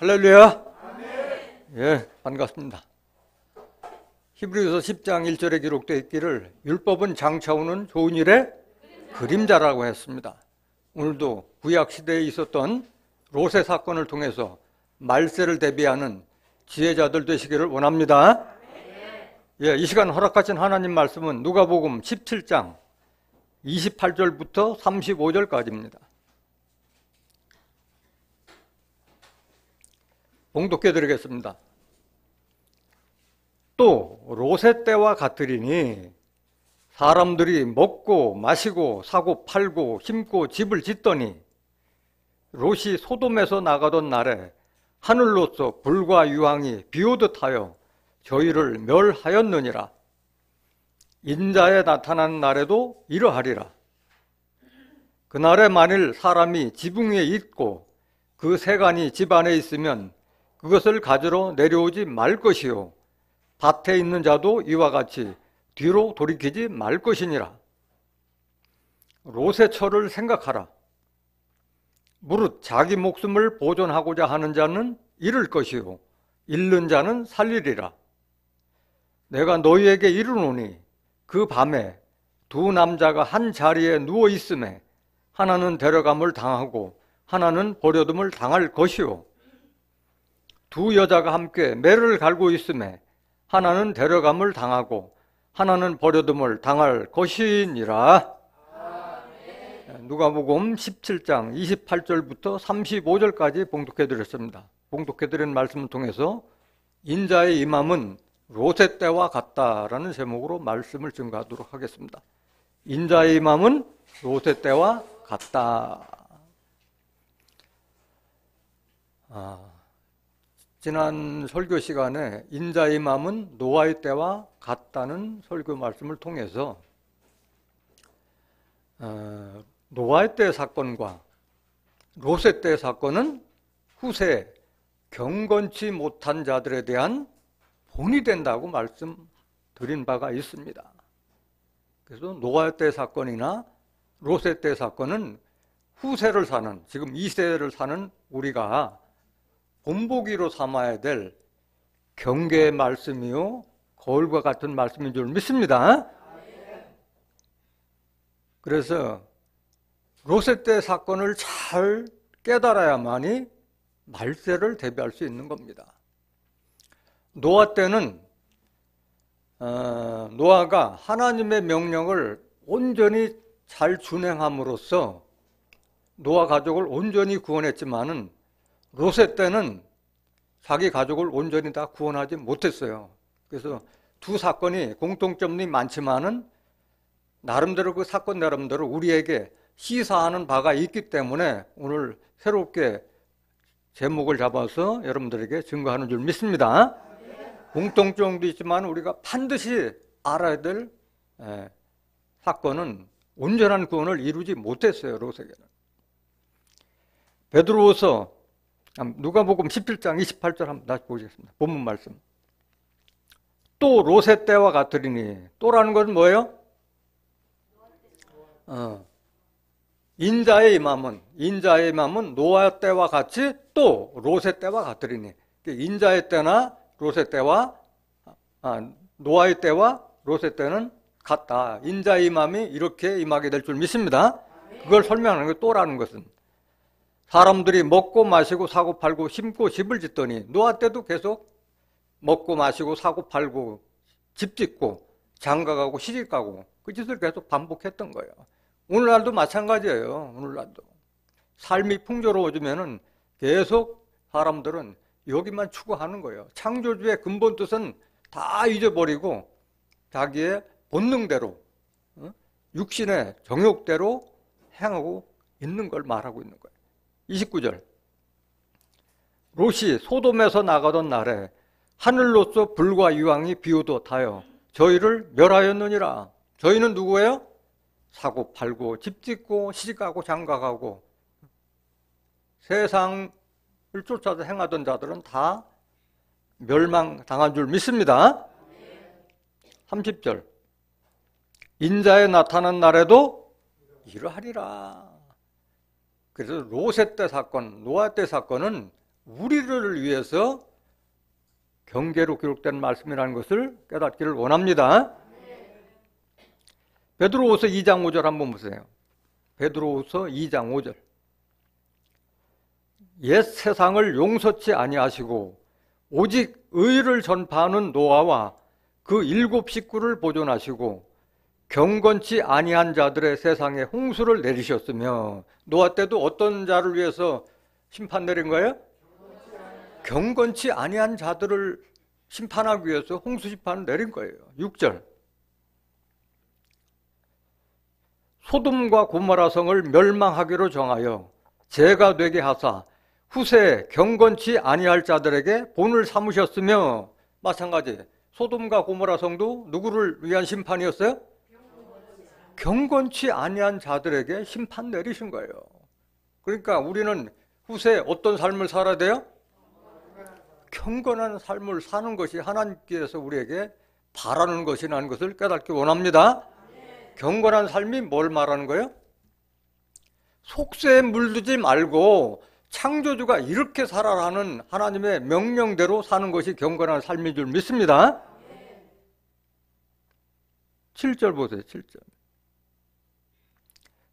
할렐루야. 예, 반갑습니다. 히브리서 10장 1절에 기록되어 있기를 율법은 장차오는 좋은 일의 그림자라고 했습니다. 오늘도 구약시대에 있었던 롯의 사건을 통해서 말세를 대비하는 지혜자들 되시기를 원합니다. 예, 이 시간 허락하신 하나님 말씀은 누가복음 17장 28절부터 35절까지입니다. 봉독해 드리겠습니다. 또 롯의 때와 같으리니 사람들이 먹고 마시고 사고 팔고 심고 집을 짓더니 롯이 소돔에서 나가던 날에 하늘로서 불과 유황이 비오듯 하여 저희를 멸하였느니라. 인자에 나타난 날에도 이러하리라. 그날에 만일 사람이 지붕 위에 있고 그 세간이 집 안에 있으면 그것을 가지러 내려오지 말 것이요 밭에 있는 자도 이와 같이 뒤로 돌이키지 말 것이니라. 롯의 처를 생각하라. 무릇 자기 목숨을 보존하고자 하는 자는 잃을 것이요 잃는 자는 살리리라. 내가 너희에게 이르노니 그 밤에 두 남자가 한 자리에 누워 있음에 하나는 데려감을 당하고 하나는 버려둠을 당할 것이요 두 여자가 함께 매를 갈고 있음에 하나는 데려감을 당하고 하나는 버려둠을 당할 것이니라. 누가복음 17장 28절부터 35절까지 봉독해 드렸습니다. 봉독해 드린 말씀을 통해서 인자의 임함은 롯의 때와 같다라는 제목으로 말씀을 증거하도록 하겠습니다. 인자의 임함은 롯의 때와 같다. 지난 설교 시간에 인자의 임함은 노아의 때와 같다는 설교 말씀을 통해서 노아의 때 사건과 롯의 때 사건은 후세 경건치 못한 자들에 대한 본이 된다고 말씀드린 바가 있습니다. 그래서 노아의 때 사건이나 롯의 때 사건은 후세를 사는, 지금 이 세대를 사는 우리가 본보기로 삼아야 될 경계의 말씀이요 거울과 같은 말씀인 줄 믿습니다. 그래서 롯의 때 사건을 잘 깨달아야만이 말세를 대비할 수 있는 겁니다. 노아 때는 노아가 하나님의 명령을 온전히 잘 준행함으로써 노아 가족을 온전히 구원했지만은 롯의 때는 자기 가족을 온전히 다 구원하지 못했어요. 그래서 두 사건이 공통점이 많지만은 나름대로 그 사건 나름대로 우리에게 시사하는 바가 있기 때문에 오늘 새롭게 제목을 잡아서 여러분들에게 증거하는 줄 믿습니다. 공통점도 있지만 우리가 반드시 알아야 될 사건은 온전한 구원을 이루지 못했어요. 롯에게는. 베드로후서 누가복음 17장 28절 한번 다시 보시겠습니다. 본문 말씀. 또 롯의 때와 같으리니, 또라는 것은 뭐예요? 인자의 임함은 노아 때와 같이 또 롯의 때와 같으리니, 인자의 때나 롯의 때와 노아의 때와 롯의 때는 같다. 인자의 임함이 이렇게 임하게 될 줄 믿습니다. 그걸 설명하는 게 또라는 것은 사람들이 먹고 마시고 사고 팔고 심고 집을 짓더니 노아 때도 계속 먹고 마시고 사고 팔고 집 짓고 장가가고 시집가고 그 짓을 계속 반복했던 거예요. 오늘날도 마찬가지예요. 오늘날도 삶이 풍조로워지면은 계속 사람들은 여기만 추구하는 거예요. 창조주의 근본 뜻은 다 잊어버리고 자기의 본능대로 육신의 정욕대로 행하고 있는 걸 말하고 있는 거예요. 29절. 롯이 소돔에서 나가던 날에 하늘로서 불과 유황이 비오듯 하여 저희를 멸하였느니라. 저희는 누구예요? 사고 팔고 집 짓고 시집가고 장가가고 세상을 쫓아서 행하던 자들은 다 멸망당한 줄 믿습니다. 30절. 인자에 나타난 날에도 이러하리라. 그래서 롯의 때 사건, 노아 때 사건은 우리를 위해서 경계로 기록된 말씀이라는 것을 깨닫기를 원합니다. 베드로후서 2장 5절 한번 보세요. 베드로후서 2장 5절. 옛 세상을 용서치 아니하시고 오직 의를 전파하는 노아와 그 7 식구를 보존하시고 경건치 아니한 자들의 세상에 홍수를 내리셨으며, 노아 때도 어떤 자를 위해서 심판 내린 거예요? 경건치 아니한 자들을 심판하기 위해서 홍수 심판을 내린 거예요. 6절. 소돔과 고모라 성을 멸망하기로 정하여 죄가 되게 하사 후세 경건치 아니할 자들에게 본을 삼으셨으며, 마찬가지 소돔과 고모라 성도 누구를 위한 심판이었어요? 경건치 아니한 자들에게 심판 내리신 거예요. 그러니까 우리는 후세 어떤 삶을 살아야 돼요? 경건한 삶을 사는 것이 하나님께서 우리에게 바라는 것이라는 것을 깨닫기 원합니다. 경건한 삶이 뭘 말하는 거예요? 속세에 물들지 말고 창조주가 이렇게 살아라는 하나님의 명령대로 사는 것이 경건한 삶인 줄 믿습니다. 7절 보세요. 7절.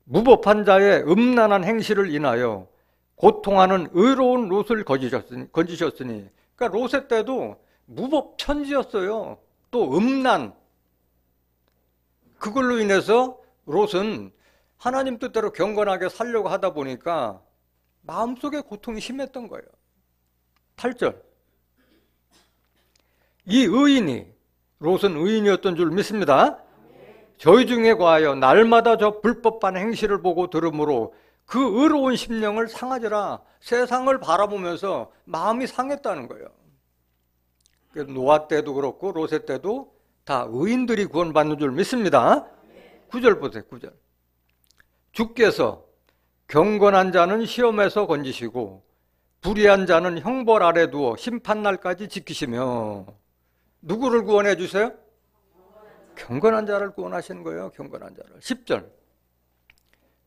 무법한 자의 음란한 행실을 인하여 고통하는 의로운 롯을 건지셨으니, 그러니까 롯의 때도 무법천지였어요. 또 음란, 그걸로 인해서 롯은 하나님 뜻대로 경건하게 살려고 하다 보니까 마음속에 고통이 심했던 거예요. 8절. 이 의인이, 롯은 의인이었던 줄 믿습니다. 저희 중에 과하여 날마다 저 불법한 행실을 보고 들으므로 그 의로운 심령을 상하지라. 세상을 바라보면서 마음이 상했다는 거예요. 노아 때도 그렇고 롯의 때도 다 의인들이 구원받는 줄 믿습니다. 9절 보세요. 9절. 주께서 경건한 자는 시험에서 건지시고 불의한 자는 형벌 아래 두어 심판날까지 지키시며, 누구를 구원해 주세요? 경건한 자를 구원하시는 거예요. 경건한 자를. 10절.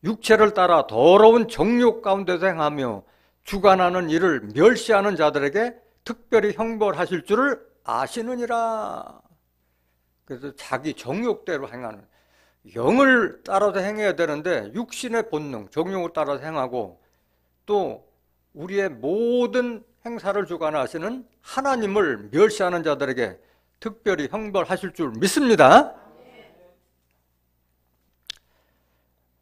육체를 따라 더러운 정욕 가운데서 행하며 주관하는 일을 멸시하는 자들에게 특별히 형벌하실 줄을 아시느니라. 그래서 자기 정욕대로 행하는, 영을 따라서 행해야 되는데 육신의 본능, 정욕을 따라서 행하고, 또 우리의 모든 행사를 주관하시는 하나님을 멸시하는 자들에게 특별히 형벌하실 줄 믿습니다.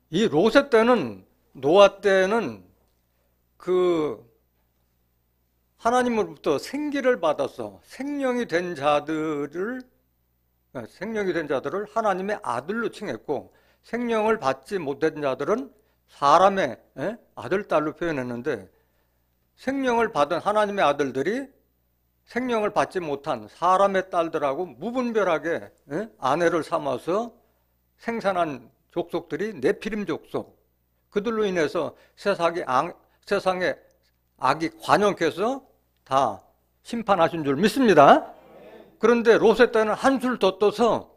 이 롯의 때는, 노아 때는 그 하나님으로부터 생기를 받아서 생명이 된 자들을 하나님의 아들로 칭했고, 생명을 받지 못한 자들은 사람의 아들, 딸로 표현했는데, 생명을 받은 하나님의 아들들이 생명을 받지 못한 사람의 딸들하고 무분별하게 아내를 삼아서 생산한 족속들이 네피림 족속, 그들로 인해서 세상에 악이 관영해서 다 심판하신 줄 믿습니다. 그런데 롯의 때는 한술 더 떠서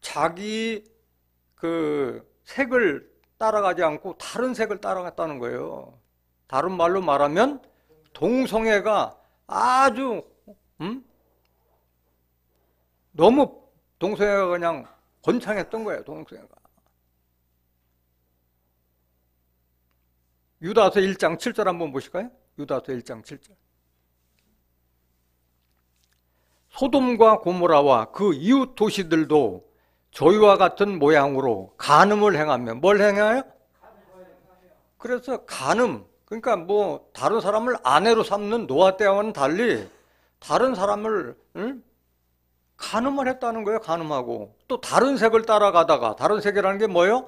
자기 그 색을 따라가지 않고 다른 색을 따라갔다는 거예요. 다른 말로 말하면 동성애가 아주 너무 동성애가 그냥 번창했던 거예요. 동성애가. 유다서 1장 7절 한번 보실까요? 유다서 1장 7절. 소돔과 고모라와 그 이웃 도시들도 저희와 같은 모양으로 간음을 행하며, 뭘 행해요? 그래서 간음, 그러니까 뭐 다른 사람을 아내로 삼는 노아 때와는 달리 다른 사람을 간음을 했다는 거예요. 간음하고 또 다른 색을 따라가다가, 다른 색이라는 게 뭐예요?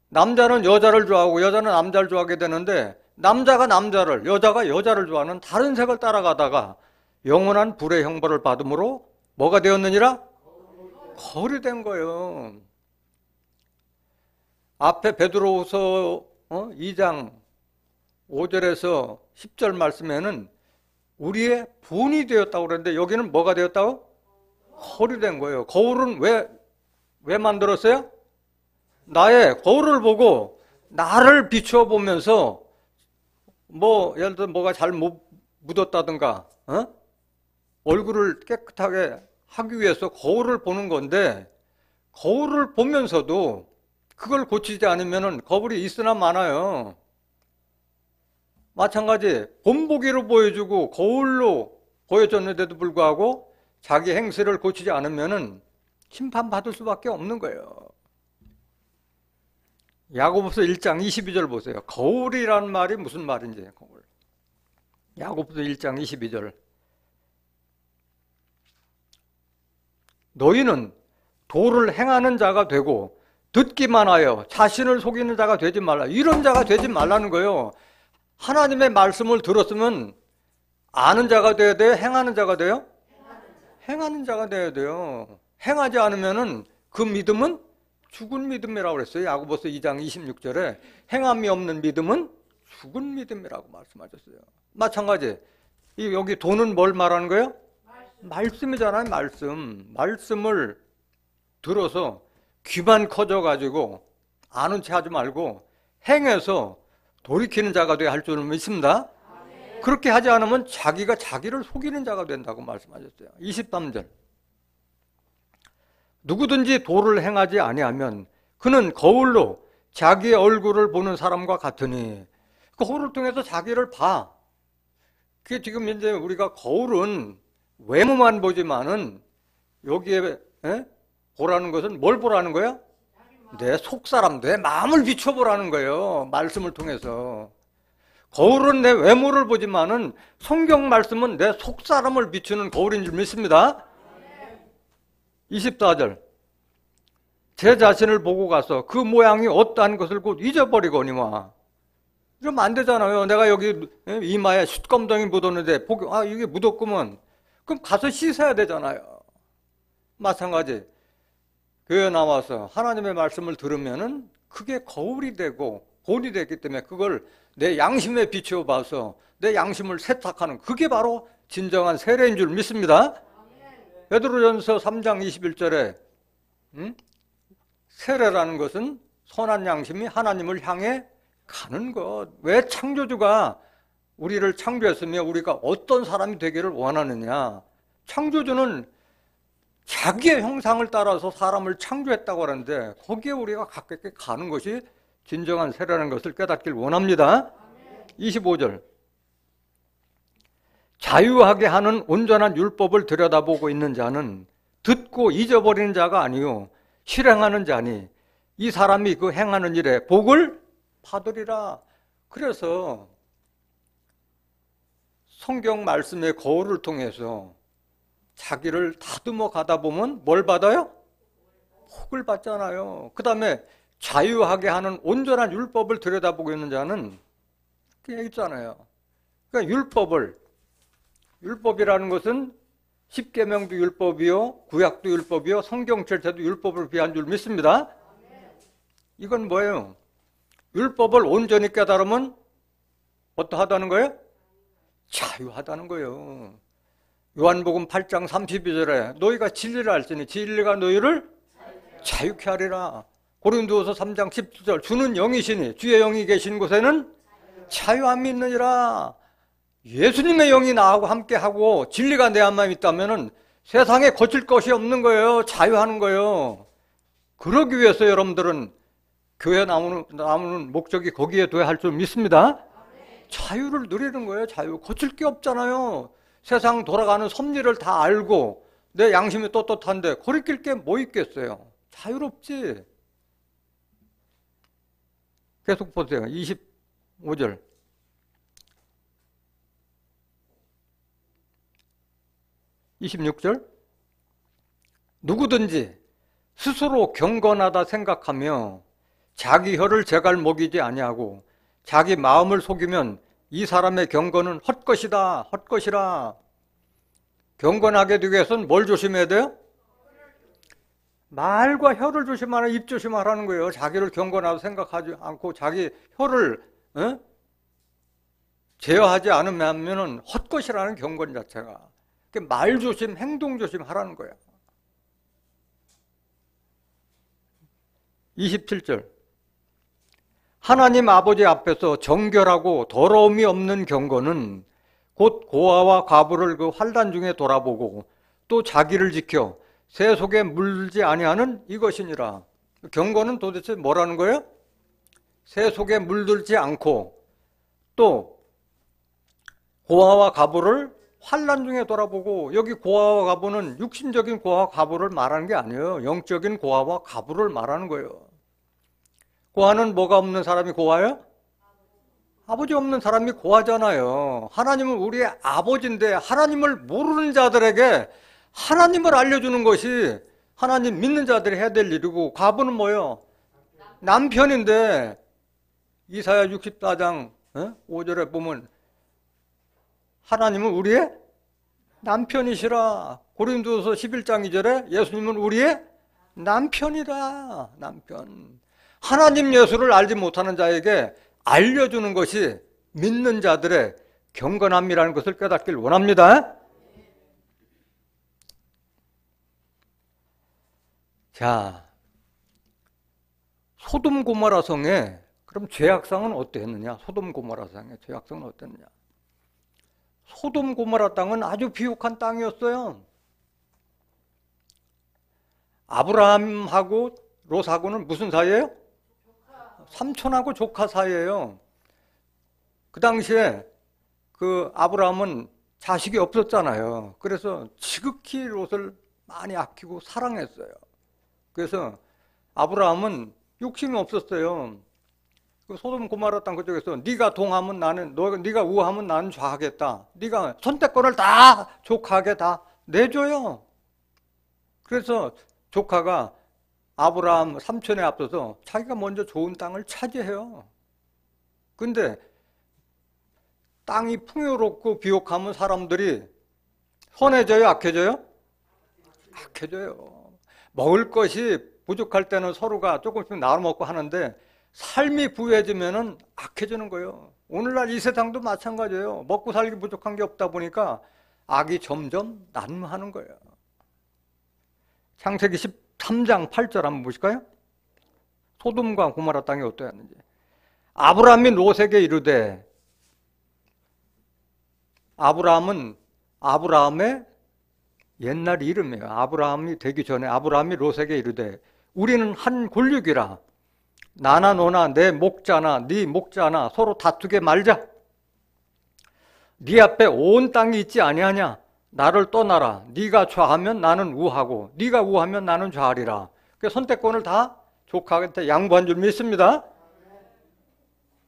남자는 여자를 좋아하고 여자는 남자를 좋아하게 되는데, 남자가 남자를, 여자가 여자를 좋아하는 다른 색을 따라가다가 영원한 불의 형벌을 받음으로 뭐가 되었느니라? 거울이 된 거예요. 앞에 베드로후서 2장 5절에서 10절 말씀에는 우리의 본이 되었다고 그랬는데, 여기는 뭐가 되었다고? 거울이 된 거예요. 거울은 왜 만들었어요? 나의 거울을 보고 나를 비추어 보면서 뭐 예를 들어 뭐가 잘 묻었다든가 얼굴을 깨끗하게 하기 위해서 거울을 보는 건데 거울을 보면서도 그걸 고치지 않으면은 거울이 있으나 마나요. 마찬가지 본보기로 보여주고 거울로 보여줬는데도 불구하고 자기 행실을 고치지 않으면은 심판받을 수밖에 없는 거예요. 야고보서 1장 22절 보세요. 거울이란 말이 무슨 말인지. 거울. 야고보서 1장 22절. 너희는 도를 행하는 자가 되고 듣기만 하여 자신을 속이는 자가 되지 말라. 이런 자가 되지 말라는 거예요. 하나님의 말씀을 들었으면 아는 자가 돼야 돼요? 행하는 자가 돼요? 행하는 자가 돼야 돼요. 행하지 않으면은 그 믿음은 죽은 믿음이라고 그랬어요. 야고보서 2장 26절에 행함이 없는 믿음은 죽은 믿음이라고 말씀하셨어요. 마찬가지 여기 도는 뭘 말하는 거예요? 말씀이잖아요. 말씀을 들어서 귀만 커져가지고 아는 체 하지 말고 행해서 돌이키는 자가 되어야 할 줄은 믿습니다. 그렇게 하지 않으면 자기가 자기를 속이는 자가 된다고 말씀하셨어요. 23절. 누구든지 도를 행하지 아니하면 그는 거울로 자기의 얼굴을 보는 사람과 같으니 거울을 통해서 자기를 봐. 그게 지금 이제 우리가 거울은 외모만 보지만은 여기에 보라는 것은 뭘 보라는 거예요? 내 속사람, 내 마음을 비춰보라는 거예요. 말씀을 통해서. 거울은 내 외모를 보지만은 성경 말씀은 내 속사람을 비추는 거울인 줄 믿습니다. 24절. 제 자신을 보고 가서 그 모양이 어떠한 것을 곧 잊어버리거니와. 이러면 안 되잖아요. 내가 여기 이마에 숯검덩이 묻었는데 이게 묻었구먼. 그럼 가서 씻어야 되잖아요. 마찬가지 교회 나와서 하나님의 말씀을 들으면은 그게 거울이 되고 본이 되기 때문에 그걸 내 양심에 비추어 봐서 내 양심을 세탁하는 그게 바로 진정한 세례인 줄 믿습니다. 베드로전서 3장 21절에 세례라는 것은 선한 양심이 하나님을 향해 가는 것. 왜 창조주가 우리를 창조했으며 우리가 어떤 사람이 되기를 원하느냐. 창조주는 자기의 형상을 따라서 사람을 창조했다고 하는데 거기에 우리가 가깝게 가는 것이 진정한 세례라는 것을 깨닫길 원합니다. 25절. 자유하게 하는 온전한 율법을 들여다보고 있는 자는 듣고 잊어버리는 자가 아니요 실행하는 자니 이 사람이 그 행하는 일에 복을 받으리라. 그래서 성경 말씀의 거울을 통해서 자기를 다듬어 가다 보면 뭘 받아요? 복을 받잖아요. 그 다음에 자유하게 하는 온전한 율법을 들여다보고 있는 자는 그게 있잖아요. 그러니까 율법이라는 것은 십계명도 율법이요 구약도 율법이요 성경 전체도 율법을 비한 줄 믿습니다. 이건 뭐예요? 율법을 온전히 깨달으면 어떠하다는 거예요? 자유하다는 거예요. 요한복음 8장 32절에 너희가 진리를 알지니 진리가 너희를 자유케 하리라. 고린도후서 3장 17절 주는 영이시니 주의 영이 계신 곳에는 자유함이 있느니라. 예수님의 영이 나하고 함께하고 진리가 내 안만 있다면 세상에 거칠 것이 없는 거예요. 자유하는 거예요. 그러기 위해서 여러분들은 교회 나오는 목적이 거기에 둬야 할 줄 믿습니다. 자유를 누리는 거예요. 자유. 거칠 게 없잖아요. 세상 돌아가는 섭리를 다 알고 내 양심이 떳떳한데 거리낄 게 뭐 있겠어요. 자유롭지. 계속 보세요. 25절. (26절) 누구든지 스스로 경건하다 생각하며 자기 혀를 제갈 먹이지 아니하고 자기 마음을 속이면 이 사람의 경건은 헛것이다. 헛것이라. 경건하게 되기 위해서는 뭘 조심해야 돼요? 말과 혀를 조심하라. 입 조심하라는 거예요. 자기를 경건하다 생각하지 않고 자기 혀를 제어하지 않으면 헛것이라는 경건 자체가. 말 조심, 행동 조심 하라는 거야. 27절. 하나님 아버지 앞에서 정결하고 더러움이 없는 경건은 곧 고아와 과부를 그 환난 중에 돌아보고 또 자기를 지켜 새 속에 물들지 아니하는 이것이니라. 경건은 도대체 뭐라는 거예요? 새 속에 물들지 않고 또 고아와 과부를 환난 중에 돌아보고, 여기 고아와 과부는 육신적인 고아와 과부를 말하는 게 아니에요. 영적인 고아와 과부를 말하는 거예요. 고아는 뭐가 없는 사람이 고아예요? 아버지 없는 사람이 고아잖아요. 하나님은 우리의 아버지인데 하나님을 모르는 자들에게 하나님을 알려주는 것이 하나님 믿는 자들이 해야 될 일이고, 과부는 뭐예요? 남편인데 이사야 64장 5절에 보면 하나님은 우리의 남편이시라. 고린도서 11장 2절에 예수님은 우리의 남편이다. 남편. 하나님 예수를 알지 못하는 자에게 알려주는 것이 믿는 자들의 경건함이라는 것을 깨닫길 원합니다. 자, 소돔 고모라 성에 그럼 죄악상은 어땠느냐? 소돔 고모라 성의 죄악상은 어땠느냐? 소돔 고모라 땅은 아주 비옥한 땅이었어요. 아브라함하고 롯하고는 무슨 사이예요? 삼촌하고 조카 사이예요. 그 당시에 그 아브라함은 자식이 없었잖아요. 그래서 지극히 롯을 많이 아끼고 사랑했어요. 그래서 아브라함은 욕심이 없었어요. 그 소돔 고모라 땅 그쪽에서 네가 동하면 나는, 네가 우하면 나는 좌하겠다. 네가 선택권을 다 조카에게 다 내줘요. 그래서 조카가 아브라함 삼촌에 앞서서 자기가 먼저 좋은 땅을 차지해요. 근데 땅이 풍요롭고 비옥하면 사람들이 선해져요, 악해져요? 악해져요. 먹을 것이 부족할 때는 서로가 조금씩 나눠 먹고 하는데 삶이 부유해지면은 악해지는 거예요. 오늘날 이 세상도 마찬가지예요. 먹고 살기 부족한 게 없다 보니까 악이 점점 난무하는 거예요. 창세기 13장 8절 한번 보실까요? 소돔과 고모라 땅이 어떠했는지. 아브라함이 롯에게 이르되, 아브라함은 아브라함의 옛날 이름이에요. 아브라함이 되기 전에 아브라함이 롯에게 이르되 우리는 한 골육이라. 나나 너나 내 목자나 네 목자나 서로 다투게 말자. 네 앞에 온 땅이 있지 아니하냐? 나를 떠나라. 네가 좌하면 나는 우하고 네가 우하면 나는 좌하리라. 그 선택권을 다 조카한테 양보한 줄 믿습니다.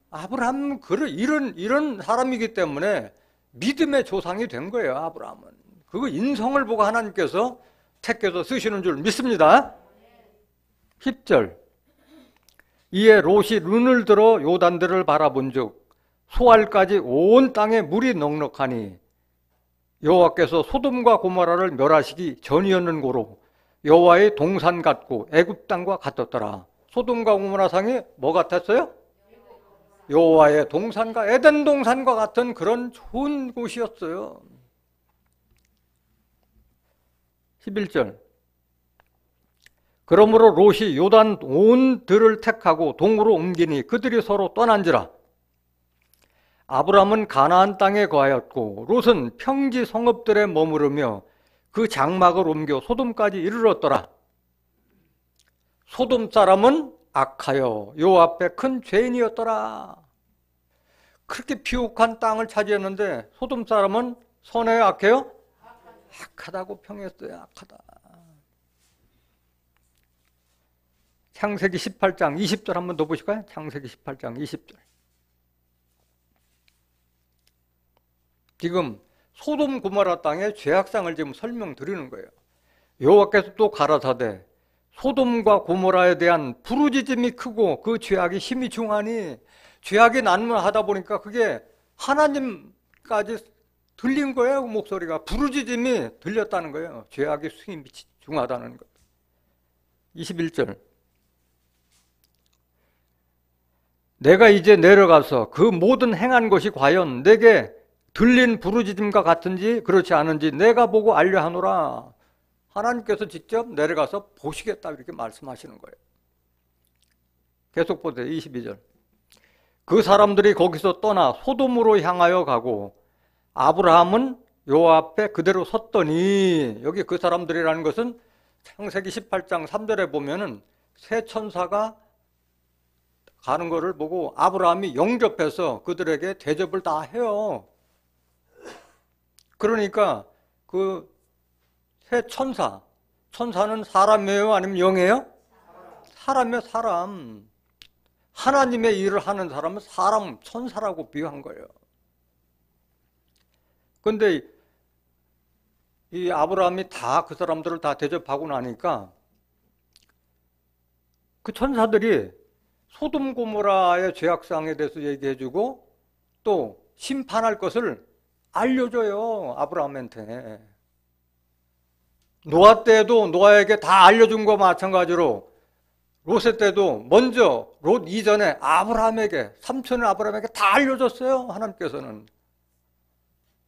아브라함은 이런 사람이기 때문에 믿음의 조상이 된 거예요. 아브라함은 그거 인성을 보고 하나님께서 택해서 쓰시는 줄 믿습니다. 10절. 이에 롯이 눈을 들어 요단들을 바라본즉 소알까지 온 땅에 물이 넉넉하니 여호와께서 소돔과 고모라를 멸하시기 전이었는고로 여호와의 동산 같고 애굽 땅과 같았더라. 소돔과 고모라 상이 뭐 같았어요? 여호와의 동산과 에덴 동산과 같은 그런 좋은 곳이었어요. 11절. 그러므로 롯이 요단 온 들을 택하고 동으로 옮기니 그들이 서로 떠난지라. 아브라함은 가나안 땅에 거하였고 롯은 평지 성읍들에 머무르며 그 장막을 옮겨 소돔까지 이르렀더라. 소돔 사람은 악하여 여호와 앞에 큰 죄인이었더라. 그렇게 비옥한 땅을 차지했는데 소돔 사람은 선해요, 악해요? 악하다고 평했어요. 악하다. 창세기 18장 20절 한번 더 보실까요? 창세기 18장 20절. 지금 소돔 고모라 땅의 죄악상을 지금 설명드리는 거예요. 여호와께서 또 가라사대 소돔과 고모라에 대한 부르짖음이 크고 그 죄악이 힘이 중하니, 죄악이 난무하다 보니까 그게 하나님까지 들린 거예요. 그 목소리가 부르짖음이 들렸다는 거예요. 죄악의 힘이 중하다는 것. 21절. 내가 이제 내려가서 그 모든 행한 것이 과연 내게 들린 부르짖음과 같은지 그렇지 않은지 내가 보고 알려 하노라. 하나님께서 직접 내려가서 보시겠다 이렇게 말씀하시는 거예요. 계속 보세요. 22절. 그 사람들이 거기서 떠나 소돔으로 향하여 가고 아브라함은 요 앞에 그대로 섰더니, 여기 그 사람들이라는 것은 창세기 18장 3절에 보면은 새 천사가 가는 거를 보고 아브라함이 영접해서 그들에게 대접을 다 해요. 그러니까 그 새 천사는 사람이에요? 아니면 영이에요? 사람이에요, 사람. 하나님의 일을 하는 사람은 사람, 천사라고 비유한 거예요. 근데 이 아브라함이 다 그 사람들을 다 대접하고 나니까 그 천사들이 소돔 고모라의 죄악상에 대해서 얘기해주고 또 심판할 것을 알려줘요, 아브라함한테. 노아 때도 노아에게 다 알려준 거와 마찬가지로 롯의 때도 먼저 롯 이전에 아브라함에게, 삼촌의 아브라함에게 다 알려줬어요, 하나님께서는.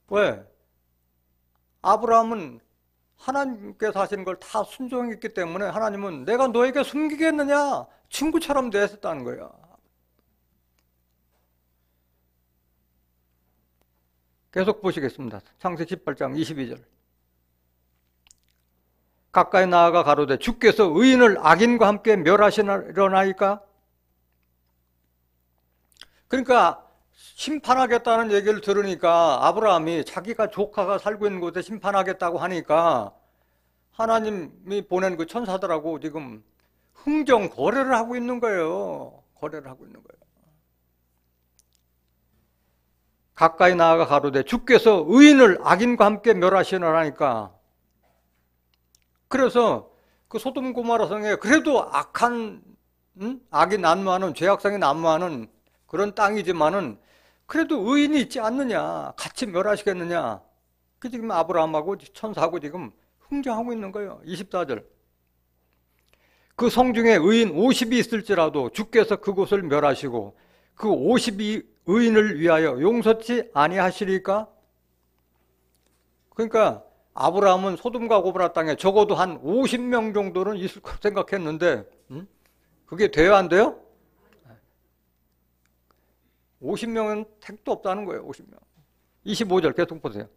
왜? 아브라함은 하나님께서 하시는 걸 다 순종했기 때문에 하나님은 내가 너에게 숨기겠느냐? 친구처럼 대했다는 거야. 계속 보시겠습니다. 창세기 18장 22절. 가까이 나아가 가로되 주께서 의인을 악인과 함께 멸하시려나이까? 그러니까 심판하겠다는 얘기를 들으니까 아브라함이 자기가 조카가 살고 있는 곳에 심판하겠다고 하니까 하나님이 보낸 그 천사들하고 지금 흥정 거래를 하고 있는 거예요. 거래를 하고 있는 거예요. 가까이 나아가 가로되 주께서 의인을 악인과 함께 멸하시려나이까? 그래서 그 소돔 고모라 성에 그래도 악한, 악이 난무하는, 죄악성이 난무하는 그런 땅이지만은 그래도 의인이 있지 않느냐, 같이 멸하시겠느냐. 그 지금 아브라함하고 천사하고 지금 흥정하고 있는 거예요. 24절. 그 성 중에 의인 50이 있을지라도 주께서 그곳을 멸하시고 그 50이 의인을 위하여 용서치 아니하시리까? 그러니까 아브라함은 소돔과 고모라 땅에 적어도 한 50명 정도는 있을 거라고 생각했는데 그게 돼요, 안 돼요? 50명은 택도 없다는 거예요. 50명. 25절 계속 보세요.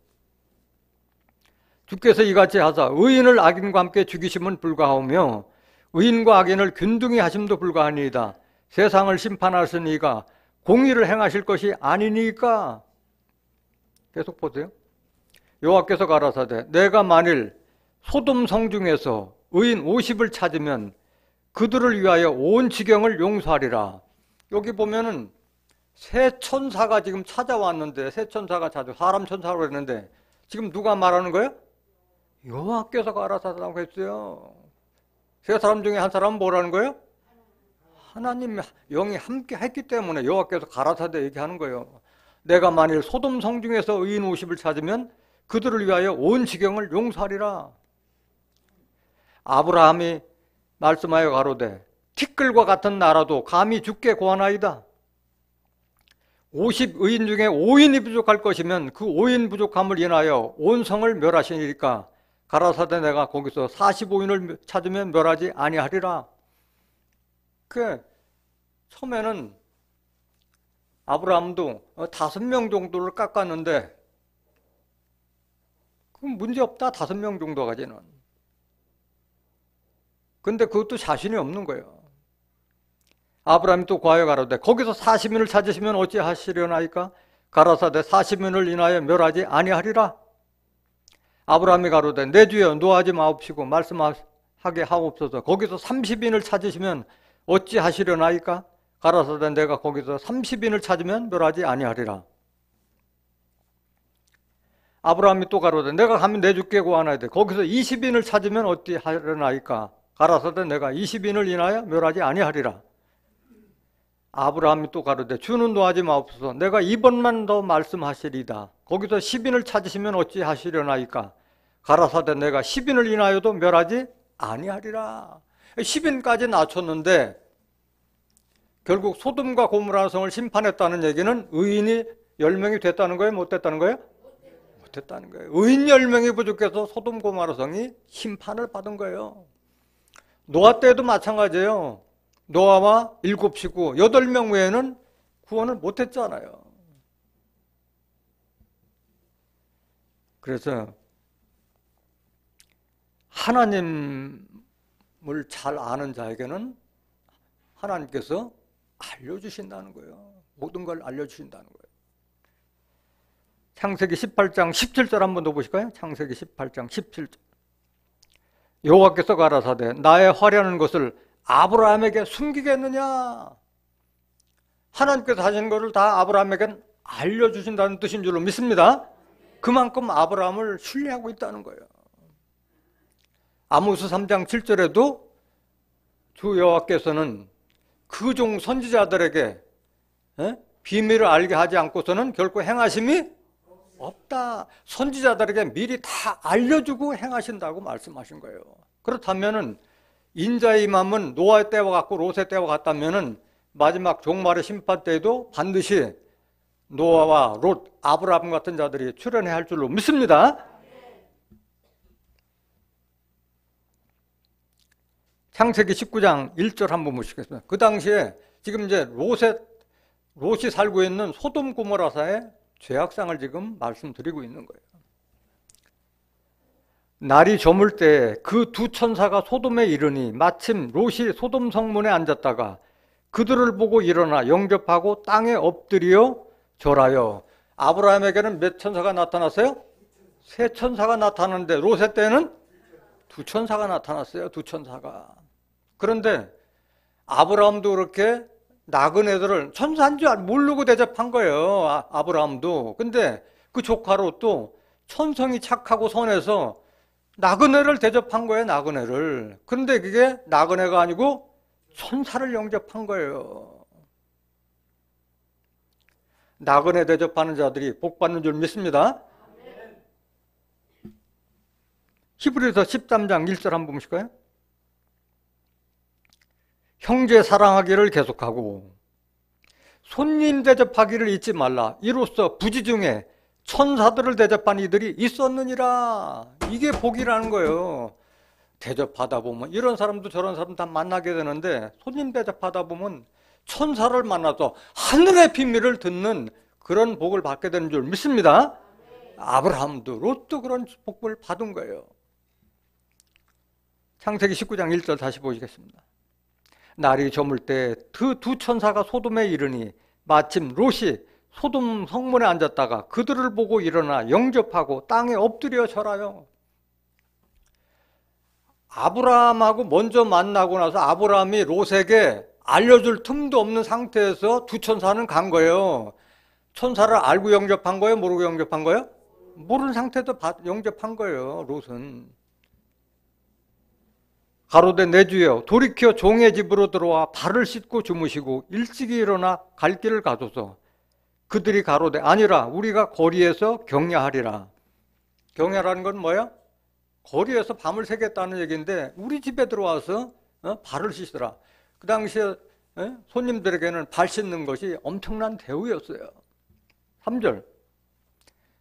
주께서 이같이 하사 의인을 악인과 함께 죽이심은 불가하오며 의인과 악인을 균등히 하심도 불가하니이다. 세상을 심판하시니가 공의를 행하실 것이 아니니까. 계속 보세요. 여호와께서 가라사대 내가 만일 소돔 성 중에서 의인 50을 찾으면 그들을 위하여 온 지경을 용서하리라. 여기 보면은 새 천사가 지금 찾아왔는데, 새 천사가 사람 천사라고 했는데 지금 누가 말하는 거예요? 여호와께서 가라사대라고 했어요. 세 사람 중에 한 사람은 뭐라는 거예요? 하나님 영이 함께 했기 때문에 여호와께서 가라사대 얘기하는 거예요. 내가 만일 소돔 성 중에서 의인 50을 찾으면 그들을 위하여 온 지경을 용서하리라. 아브라함이 말씀하여 가로되 티끌과 같은 나라도 감히 주께 고하나이다. 50의인 중에 5인이 부족할 것이면 그 5인 부족함을 인하여 온 성을 멸하시니까 가라사대 내가 거기서 45인을 찾으면 멸하지 아니하리라. 처음에는 아브라함도 5명 정도를 깎았는데 그럼 문제없다, 5명 정도 가지는. 근데 그것도 자신이 없는 거예요. 아브라함이 또 고하여 가로되 거기서 40인을 찾으시면 어찌 하시려나이까? 가라사대 40인을 인하여 멸하지 아니하리라. 아브라함이 가로되 내 주여 노하지 마옵시고 말씀하게 하옵소서. 거기서 30인을 찾으시면 어찌 하시려나이까? 가라사대 내가 거기서 30인을 찾으면 멸하지 아니하리라. 아브라함이 또 가로되 내가 가면 내 주께 고하나이다. 거기서 20인을 찾으면 어찌 하려나이까? 가라사대 내가 20인을 인하여 멸하지 아니하리라. 아브라함이 또 가로되 주는 노하지 마옵소서. 내가 이번만 더 말씀하시리다. 거기서 10인을 찾으시면 어찌 하시려나이까? 가라사대 내가 10인을 인하여도 멸하지 아니하리라. 10인까지 낮췄는데 결국 소돔과 고모라 성을 심판했다는 얘기는 의인이 10명이 됐다는 거예요? 못 됐다는 거예요? 못 됐다는 거예요. 의인 10명이 부족해서 소돔 고모라 성이 심판을 받은 거예요. 노아 때도 마찬가지예요. 노아와 7 식구 8명 외에는 구원을 못했잖아요. 그래서 하나님을 잘 아는 자에게는 하나님께서 알려주신다는 거예요. 모든 걸 알려주신다는 거예요. 창세기 18장 17절 한번 더 보실까요? 창세기 18장 17절. 여호와께서 가라사대 나의 화려한 것을 아브라함에게 숨기겠느냐? 하나님께서 하신 것을 다 아브라함에게 알려주신다는 뜻인 줄로 믿습니다. 그만큼 아브라함을 신뢰하고 있다는 거예요. 아모스 3장 7절에도 주 여호와께서는 그 종 선지자들에게 비밀을 알게 하지 않고서는 결코 행하심이 없다. 선지자들에게 미리 다 알려주고 행하신다고 말씀하신 거예요. 그렇다면은 인자의 임함은 노아의 때와 같고 롯의 때와 같다면은 마지막 종말의 심판 때에도 반드시 노아와 롯, 아브라함 같은 자들이 출현해야 할 줄로 믿습니다. 창세기 19장 1절 한번 보시겠습니다. 그 당시에 지금 이제 롯이 살고 있는 소돔 고모라사의 죄악상을 지금 말씀드리고 있는 거예요. 날이 저물 때 그 두 천사가 소돔에 이르니 마침 롯이 소돔 성문에 앉았다가 그들을 보고 일어나 영접하고 땅에 엎드려 절하여. 아브라함에게는 몇 천사가 나타났어요? 세 천사가 나타났는데 롯의 때는 두 천사가 나타났어요. 두 천사가. 그런데 아브라함도 그렇게 나그네들을 천사인 줄 모르고 대접한 거예요. 아브라함도. 근데 그 조카 롯도 천성이 착하고 선해서 나그네를 대접한 거예요. 나그네를. 그런데 그게 나그네가 아니고 천사를 영접한 거예요. 나그네 대접하는 자들이 복 받는 줄 믿습니다. 히브리서 13장 1절 한번 보실까요? 형제 사랑하기를 계속하고 손님 대접하기를 잊지 말라. 이로써 부지 중에 천사들을 대접한 이들이 있었느니라. 이게 복이라는 거예요. 대접하다 보면 이런 사람도 저런 사람 다 만나게 되는데 손님 대접하다 보면 천사를 만나서 하늘의 비밀을 듣는 그런 복을 받게 되는 줄 믿습니다. 아브라함도 롯도 그런 복을 받은 거예요. 창세기 19장 1절 다시 보시겠습니다. 날이 저물 때 그 두 천사가 소돔에 이르니 마침 롯이 소돔 성문에 앉았다가 그들을 보고 일어나 영접하고 땅에 엎드려 절하여. 아브라함하고 먼저 만나고 나서 아브라함이 롯에게 알려줄 틈도 없는 상태에서 두 천사는 간 거예요. 천사를 알고 영접한 거예요? 모르고 영접한 거예요? 모르는 상태에서 영접한 거예요. 롯은. 가로되 내 주여 돌이켜 종의 집으로 들어와 발을 씻고 주무시고 일찍이 일어나 갈 길을 가소서. 그들이 가로되 아니라 우리가 거리에서 경야하리라. 경야라는 건 뭐예요? 거리에서 밤을 새겠다는 얘기인데 우리 집에 들어와서 발을 씻으라. 그 당시에 손님들에게는 발 씻는 것이 엄청난 대우였어요. 3절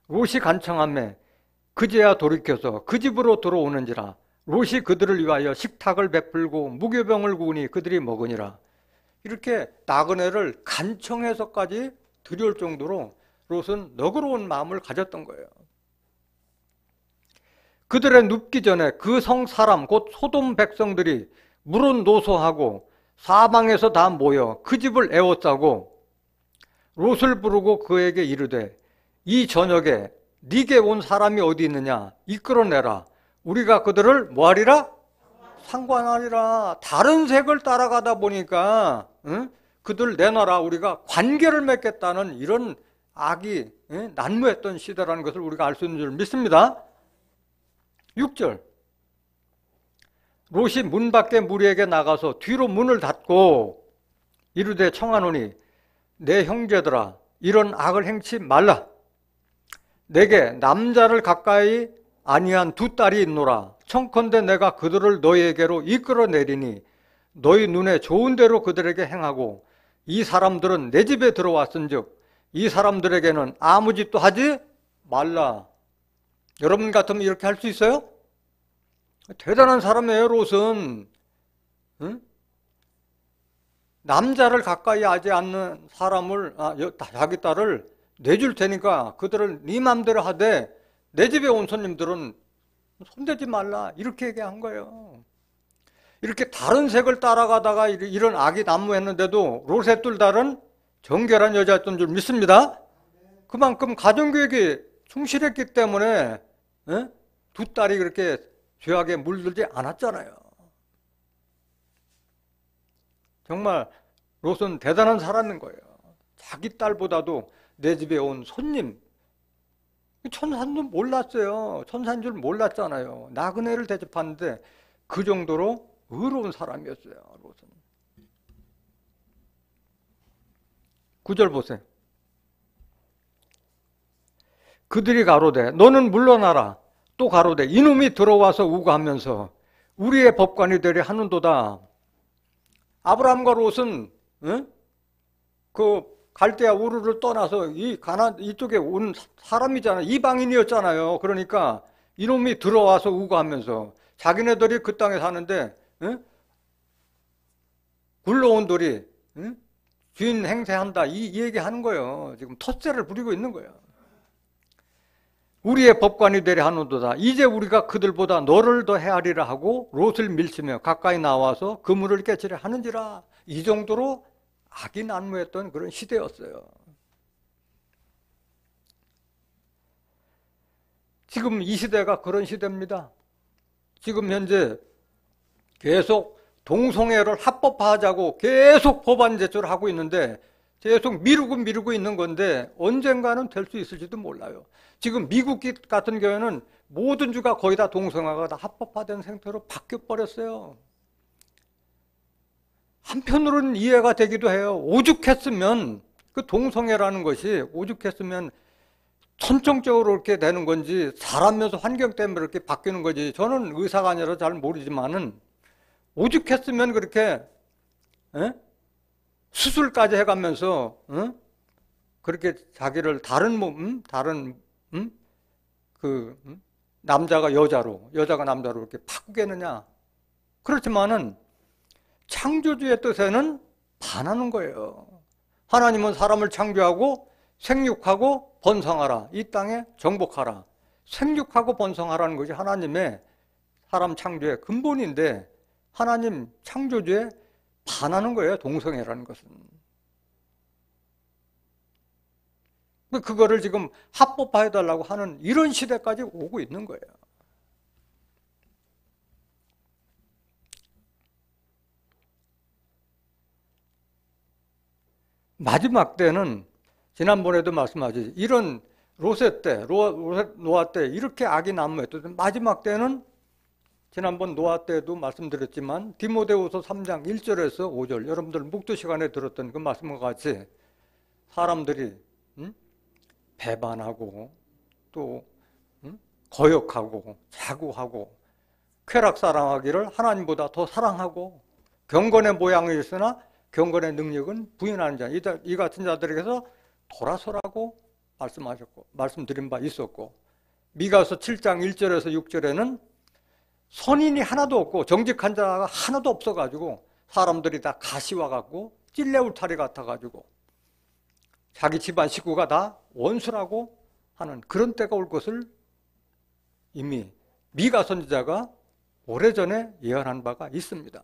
롯이 간청하매 그제야 돌이켜서 그 집으로 들어오는지라. 롯이 그들을 위하여 식탁을 베풀고 무교병을 구우니 그들이 먹으니라. 이렇게 나그네를 간청해서까지 들여올 정도로 롯은 너그러운 마음을 가졌던 거예요. 그들의 눕기 전에 그 성 사람 곧 소돔 백성들이 물은 노소하고 사방에서 다 모여 그 집을 에워싸고 롯을 부르고 그에게 이르되 이 저녁에 네게 온 사람이 어디 있느냐 이끌어내라. 우리가 그들을 뭐하리라? 상관하리라. 다른 색을 따라가다 보니까 그들 내놔라. 우리가 관계를 맺겠다는 이런 악이 난무했던 시대라는 것을 우리가 알 수 있는 줄 믿습니다. 6절 롯이 문 밖에 무리에게 나가서 뒤로 문을 닫고 이르되 청하노니 내 형제들아 이런 악을 행치 말라. 내게 남자를 가까이 아니한 두 딸이 있노라. 청컨대 내가 그들을 너희에게로 이끌어내리니 너희 눈에 좋은 대로 그들에게 행하고 이 사람들은 내 집에 들어왔은즉 이 사람들에게는 아무 짓도 하지 말라. 여러분 같으면 이렇게 할 수 있어요? 대단한 사람이에요. 롯은. 응? 남자를 가까이 하지 않는 사람을, 자기 딸을 내줄 테니까 그들을 네 맘대로 하되 내 집에 온 손님들은 손대지 말라. 이렇게 얘기한 거예요. 이렇게 다른 색을 따라가다가 이런 악이 난무했는데도 롯의 두 딸은 정결한 여자였던 줄 믿습니다. 그만큼 가정교육이 충실했기 때문에 두 딸이 그렇게 죄악에 물들지 않았잖아요. 정말 롯은 대단한 사람인 거예요. 자기 딸보다도 내 집에 온 손님, 천사인 줄 몰랐어요. 천사인 줄 몰랐잖아요. 나그네를 대접하는데 그 정도로 의로운 사람이었어요, 롯은. 9절 보세요. 그들이 가로되 너는 물러나라. 또 가로되 이놈이 들어와서 우고하면서 우리의 법관이 되려 하는도다. 아브라함과 롯은 그 갈대아 우르를 떠나서 이쪽에 온 사람이잖아요. 이방인이었잖아요. 그러니까 이놈이 들어와서 우고하면서 자기네들이 그 땅에 사는데 굴러온 돌이 주인 행세한다 이 얘기하는 거예요. 지금 텃세를 부리고 있는 거예요. 우리의 법관이 되려 하는도다. 이제 우리가 그들보다 너를 더 헤아리라 하고 롯을 밀치며 가까이 나와서 그물을 깨치려 하는지라. 이 정도로 악이 난무했던 그런 시대였어요. 지금 이 시대가 그런 시대입니다. 지금 현재 계속 동성애를 합법화하자고 계속 법안 제출을 하고 있는데 계속 미루고 있는 건데 언젠가는 될 수 있을지도 몰라요. 지금 미국 같은 경우에는 모든 주가 거의 다 동성애가 다 합법화된 상태로 바뀌어버렸어요. 한편으로는 이해가 되기도 해요. 오죽했으면 그 동성애라는 것이 오죽했으면 선천적으로 이렇게 되는 건지 사람면서 환경 때문에 이렇게 바뀌는 거지. 저는 의사가 아니라 잘 모르지만은 오죽했으면 그렇게 수술까지 해가면서 그렇게 자기를 남자가 여자로, 여자가 남자로 이렇게 바꾸겠느냐. 그렇지만은 창조주의 뜻에는 반하는 거예요. 하나님은 사람을 창조하고 생육하고 번성하라. 이 땅에 정복하라. 생육하고 번성하라는 것이 하나님의 사람 창조의 근본인데 하나님 창조주에 반하는 거예요. 동성애라는 것은. 그거를 지금 합법화해달라고 하는 이런 시대까지 오고 있는 거예요. 마지막 때는 지난번에도 말씀하셨지 이런 롯의 때, 노아 때 이렇게 악이 난무했던 마지막 때는 지난번 노아 때도 말씀드렸지만 디모데후서 3장 1절에서 5절 여러분들 묵도 시간에 들었던 그 말씀과 같이 사람들이 배반하고 또 거역하고 자구하고 쾌락사랑하기를 하나님보다 더 사랑하고 경건의 모양이 있으나 경건의 능력은 부인하는 자, 이 같은 자들에게서 돌아서라고 말씀하셨고 말씀드린 바 있었고 미가서 7장 1절에서 6절에는 선인이 하나도 없고 정직한 자가 하나도 없어가지고 사람들이 다 가시와 같고 찔레울타리 같아가지고 자기 집안 식구가 다 원수라고 하는 그런 때가 올 것을 이미 미가 선지자가 오래전에 예언한 바가 있습니다.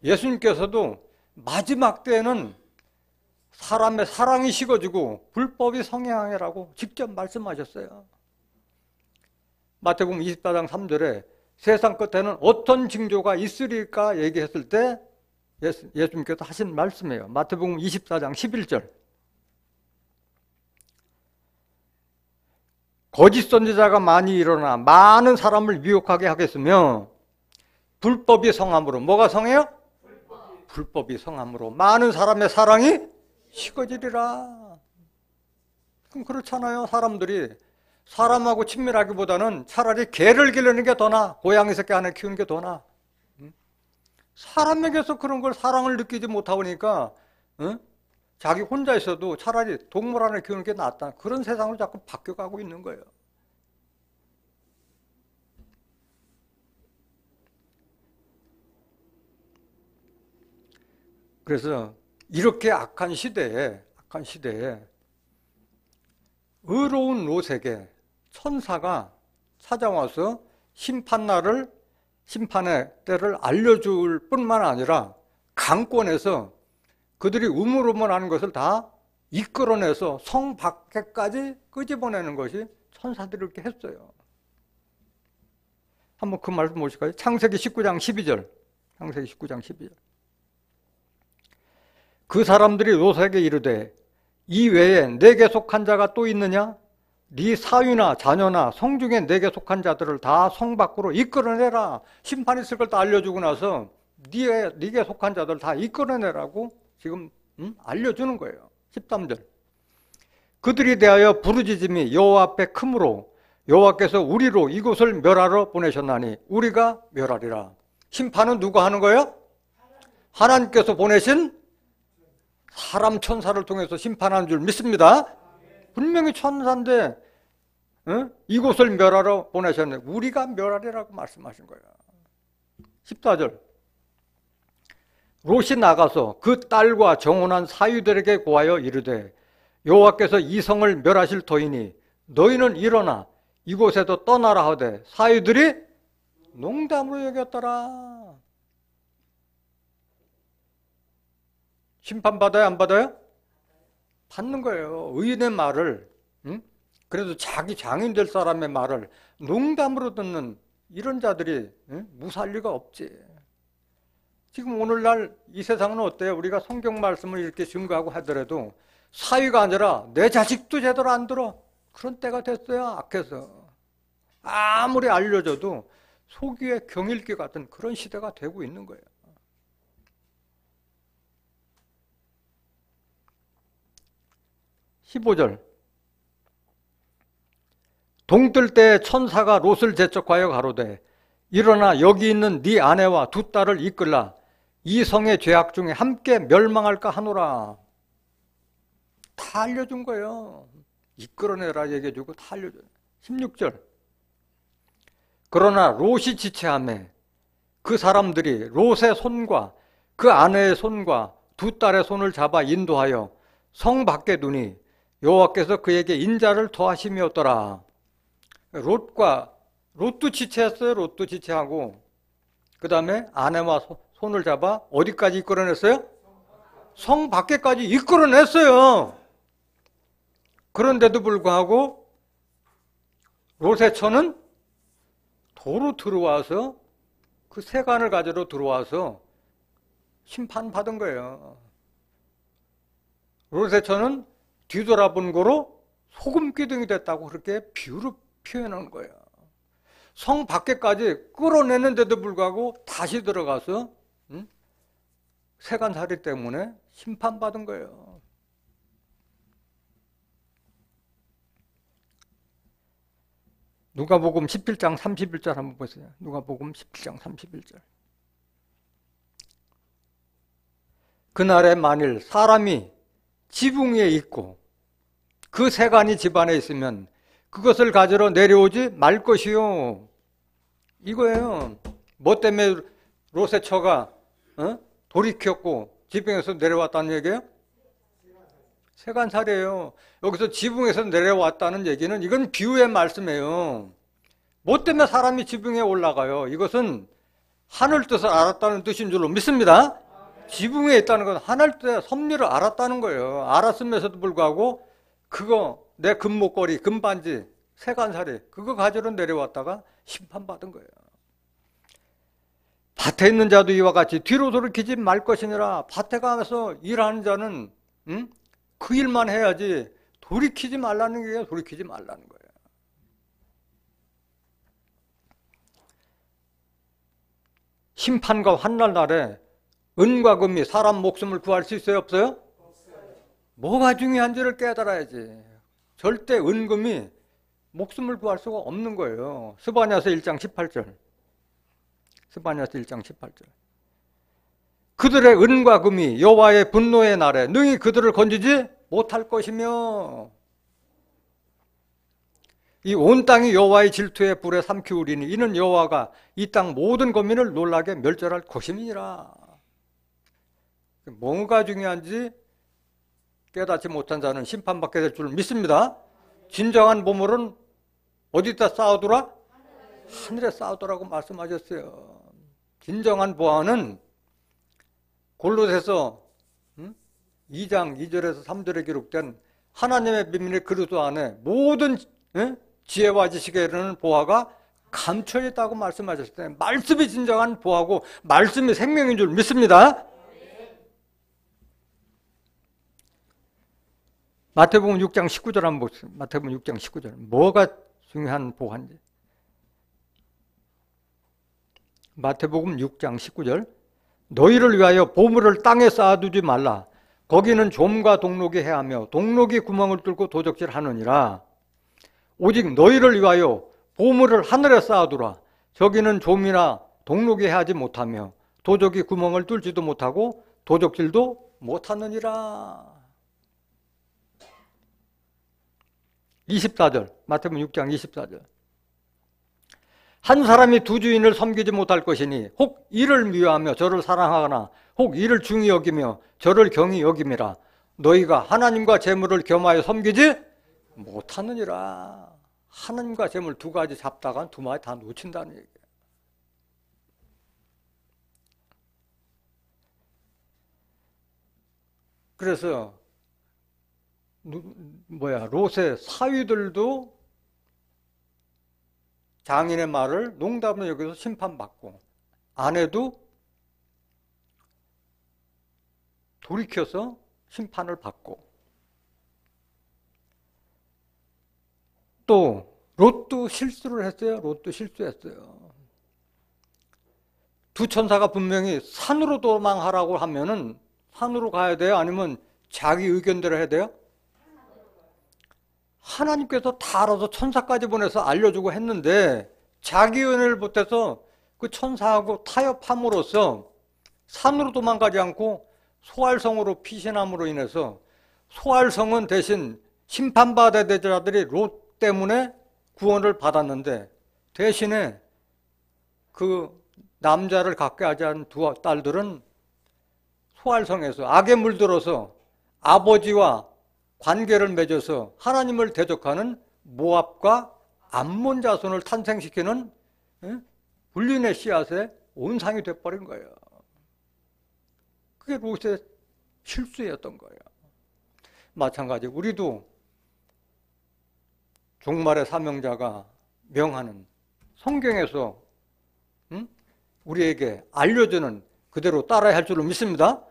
예수님께서도 마지막 때에는 사람의 사랑이 식어지고 불법이 성행하라고 직접 말씀하셨어요. 마태복음 24장 3절에 세상 끝에는 어떤 징조가 있으리까 얘기했을 때 예수님께서 하신 말씀이에요. 마태복음 24장 11절 거짓 선지자가 많이 일어나 많은 사람을 미혹하게 하겠으며 불법이 성함으로 뭐가 성해요? 불법이 성함으로 많은 사람의 사랑이 식어지리라. 그럼 그렇잖아요. 사람들이 사람하고 친밀하기보다는 차라리 개를 기르는 게 더 나아. 고양이 새끼 하나 키우는 게 더 나아. 사람에게서 그런 걸 사랑을 느끼지 못하니까 자기 혼자 있어도 차라리 동물 하나 키우는 게 낫다. 그런 세상으로 자꾸 바뀌어가고 있는 거예요. 그래서 이렇게 악한 시대에 의로운 롯에게 천사가 찾아와서 심판의 때를 알려줄 뿐만 아니라 강권에서 그들이 우물우물하는 것을 다 이끌어내서 성 밖에까지 끄집어내는 것이 천사들이 이렇게 했어요. 한번 그 말씀 보실까요? 창세기 19장 12절. 창세기 19장 12절. 그 사람들이 롯에게 이르되 이 외에 내게 속한 자가 또 있느냐? 네 사위나 자녀나 성중에 내게 속한 자들을 다 성 밖으로 이끌어내라. 심판 있을 걸 다 알려주고 나서 네게 속한 자들 다 이끌어내라고 지금 알려주는 거예요. 13절. 그들이 대하여 부르짖음이 여호와 앞에 크므로 여호와께서 우리로 이곳을 멸하러 보내셨나니 우리가 멸하리라. 심판은 누가 하는 거예요? 하나님께서 보내신 사람 천사를 통해서 심판하는 줄 믿습니다. 분명히 천사인데 이곳을 멸하러 보내셨네. 우리가 멸하리라고 말씀하신 거예요. 14절. 롯이 나가서 그 딸과 정혼한 사위들에게 고하여 이르되 여호와께서 이 성을 멸하실 터이니 너희는 일어나 이곳에서 떠나라 하되 사위들이 농담으로 여겼더라. 심판받아요? 안 받아요? 받는 거예요. 의인의 말을, 그래도 자기 장인 될 사람의 말을 농담으로 듣는 이런 자들이 무사할 리가 없지. 지금 오늘날 이 세상은 어때요? 우리가 성경 말씀을 이렇게 증거하고 하더라도 사위가 아니라 내 자식도 제대로 안 들어. 그런 때가 됐어요. 악해서. 아무리 알려줘도 소귀의 경일기 같은 그런 시대가 되고 있는 거예요. 15절. 동뜰 때 천사가 롯을 재촉하여 가로되 일어나 여기 있는 네 아내와 두 딸을 이끌라. 이 성의 죄악 중에 함께 멸망할까 하노라. 다 알려준 거예요. 이끌어내라 얘기해주고 다 알려줘요. 16절. 그러나 롯이 지체하매 그 사람들이 롯의 손과 그 아내의 손과 두 딸의 손을 잡아 인도하여 성 밖에 두니 여호와께서 그에게 인자를 더하심이었더라. 롯도 지체했어요. 롯도 지체하고 그 다음에 아내와 손을 잡아 어디까지 이끌어냈어요? 성 밖에까지 이끌어냈어요. 그런데도 불구하고 롯의 처는 도로 들어와서 그 세간을 가지러 들어와서 심판받은 거예요. 롯의 처는 뒤돌아본 거로 소금기둥이 됐다고 그렇게 비유로 표현한 거예요. 성 밖에까지 끌어내는데도 불구하고 다시 들어가서 세간살이 때문에 심판받은 거예요. 누가복음 17장 31절 한번 보세요. 누가복음 17장 31절. 그날에 만일 사람이 지붕 위에 있고 그 세간이 집안에 있으면 그것을 가지러 내려오지 말 것이요. 이거예요. 뭐 때문에 롯의 처가 돌이켰고 지붕에서 내려왔다는 얘기예요? 세간살이에요. 여기서 지붕에서 내려왔다는 얘기는 이건 비유의 말씀이에요. 뭐 때문에 사람이 지붕에 올라가요? 이것은 하늘 뜻을 알았다는 뜻인 줄로 믿습니다. 지붕에 있다는 건 하늘 뜻의 섭리를 알았다는 거예요. 알았으면서도 불구하고 그거 내 금목걸이, 금반지, 세간살이 그거 가지러 내려왔다가 심판받은 거예요. 밭에 있는 자도 이와 같이 뒤로 돌이키지 말 것이니라. 밭에 가서 일하는 자는 그 일만 해야지 돌이키지 말라는 게 돌이키지 말라는 거예요. 심판과 환난 날에 은과 금이 사람 목숨을 구할 수 있어요? 없어요? 뭐가 중요한지를 깨달아야지. 절대 은금이 목숨을 구할 수가 없는 거예요. 스바냐서 1장 18절. 스바냐서 1장 18절. 그들의 은과 금이 여호와의 분노의 날에 능히 그들을 건지지 못할 것이며 이 온 땅이 여호와의 질투의 불에 삼키우리니 이는 여호와가 이 땅 모든 거민을 놀라게 멸절할 것임이니라. 뭐가 중요한지 깨닫지 못한 자는 심판받게 될 줄 믿습니다. 진정한 보물은 어디다 쌓아두라? 하늘에 쌓아두라고 말씀하셨어요. 진정한 보화는 골로새서 2장 2절에서 3절에 기록된 하나님의 비밀의 그릇 안에 모든 지혜와 지식에 이르는 보화가 감춰져 있다고 말씀하셨을 때 말씀이 진정한 보화고 말씀이 생명인 줄 믿습니다. 마태복음 6장 19절 한번 보세요. 마태복음 6장 19절. 뭐가 중요한 보화인지. 마태복음 6장 19절. 너희를 위하여 보물을 땅에 쌓아두지 말라. 거기는 좀과 동록이 해하며 동록이 구멍을 뚫고 도적질하느니라. 오직 너희를 위하여 보물을 하늘에 쌓아두라. 저기는 좀이나 동록이 해하지 못하며 도적이 구멍을 뚫지도 못하고 도적질도 못하느니라. 24절, 마태복음 6장 24절. 한 사람이 두 주인을 섬기지 못할 것이니 혹 이를 미워하며 저를 사랑하거나 혹 이를 중히 여기며 저를 경히 여김이라. 너희가 하나님과 재물을 겸하여 섬기지 못하느니라. 하나님과 재물 두 가지 잡다가 두 마리 다 놓친다는 얘기예요. 그래서 롯의 사위들도 장인의 말을 농담으로 여기서 심판받고 아내도 돌이켜서 심판을 받고 또 롯도 실수를 했어요. 롯도 실수했어요. 두 천사가 분명히 산으로 도망하라고 하면은 산으로 가야 돼요? 아니면 자기 의견대로 해야 돼요? 하나님께서 다 알아서 천사까지 보내서 알려주고 했는데 자기 은혜를 보태서 그 천사하고 타협함으로써 산으로 도망가지 않고 소알성으로 피신함으로 인해서 소알성은 대신 심판받아야 될 자들이 롯 때문에 구원을 받았는데 대신에 그 남자를 갖게 하지 않은 두 딸들은 소알성에서 악에 물들어서 아버지와 관계를 맺어서 하나님을 대적하는 모압과 암몬 자손을 탄생시키는 불륜의 씨앗의 온상이 돼버린 거예요. 그게 롯의 실수였던 거예요. 마찬가지 우리도 종말의 사명자가 명하는 성경에서 우리에게 알려주는 그대로 따라야 할 줄로 믿습니다.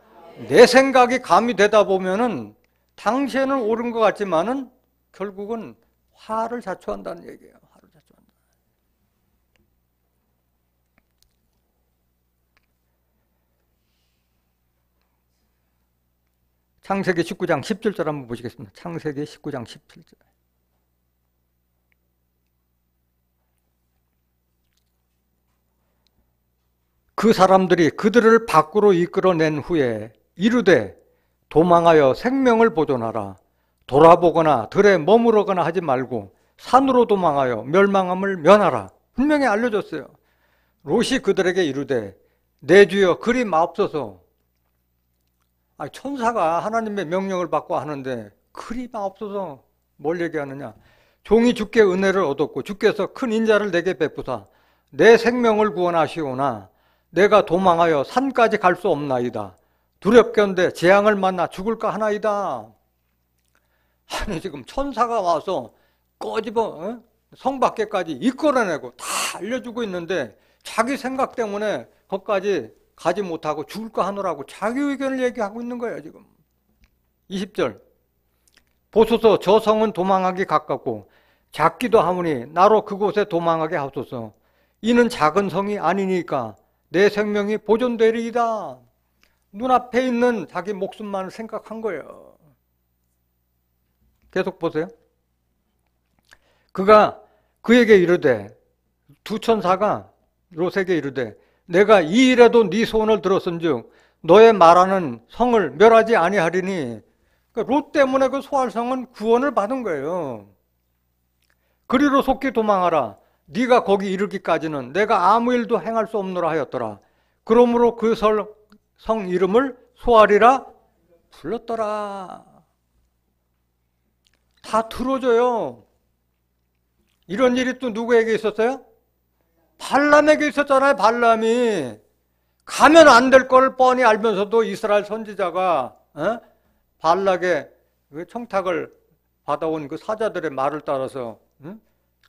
내 생각이 가미되다 보면은 당시에는 옳은 것 같지만은 결국은 화를 자초한다는 얘기예요. 화를 자초한다. 창세기 19장 17절 한번 보시겠습니다. 창세기 19장 17절. 그 사람들이 그들을 밖으로 이끌어낸 후에 이르되 도망하여 생명을 보존하라. 돌아보거나 들에 머무르거나 하지 말고 산으로 도망하여 멸망함을 면하라. 분명히 알려줬어요. 롯이 그들에게 이르되 내 주여 그리 마옵소서. 천사가 하나님의 명령을 받고 하는데 그리 마옵소서 뭘 얘기하느냐. 종이 주께 은혜를 얻었고 주께서 큰 인자를 내게 베푸사 내 생명을 구원하시오나 내가 도망하여 산까지 갈 수 없나이다. 두렵건대 재앙을 만나 죽을까 하나이다. 아니 지금 천사가 와서 꺼집어 성 밖에까지 이끌어내고 다 알려주고 있는데 자기 생각 때문에 거기까지 가지 못하고 죽을까 하느라고 자기 의견을 얘기하고 있는 거예요 지금. 20절. 보소서 저 성은 도망하기 가깝고 작기도 하오니 나로 그곳에 도망하게 하소서. 이는 작은 성이 아니니까 내 생명이 보존되리이다. 눈앞에 있는 자기 목숨만을 생각한 거예요. 계속 보세요. 그가 그에게 이르되 두 천사가 롯에게 이르되 내가 이 일에도 네 소원을 들었은즉 너의 말하는 성을 멸하지 아니하리니. 그러니까 롯 때문에 그 소알성은 구원을 받은 거예요. 그리로 속히 도망하라. 네가 거기 이르기까지는 내가 아무 일도 행할 수 없노라 하였더라. 그러므로 그 성 이름을 소알이라 불렀더라. 다 들어줘요. 이런 일이 또 누구에게 있었어요? 발람에게 있었잖아요. 발람이 가면 안 될 걸 뻔히 알면서도 이스라엘 선지자가 발락의 그 청탁을 받아온 그 사자들의 말을 따라서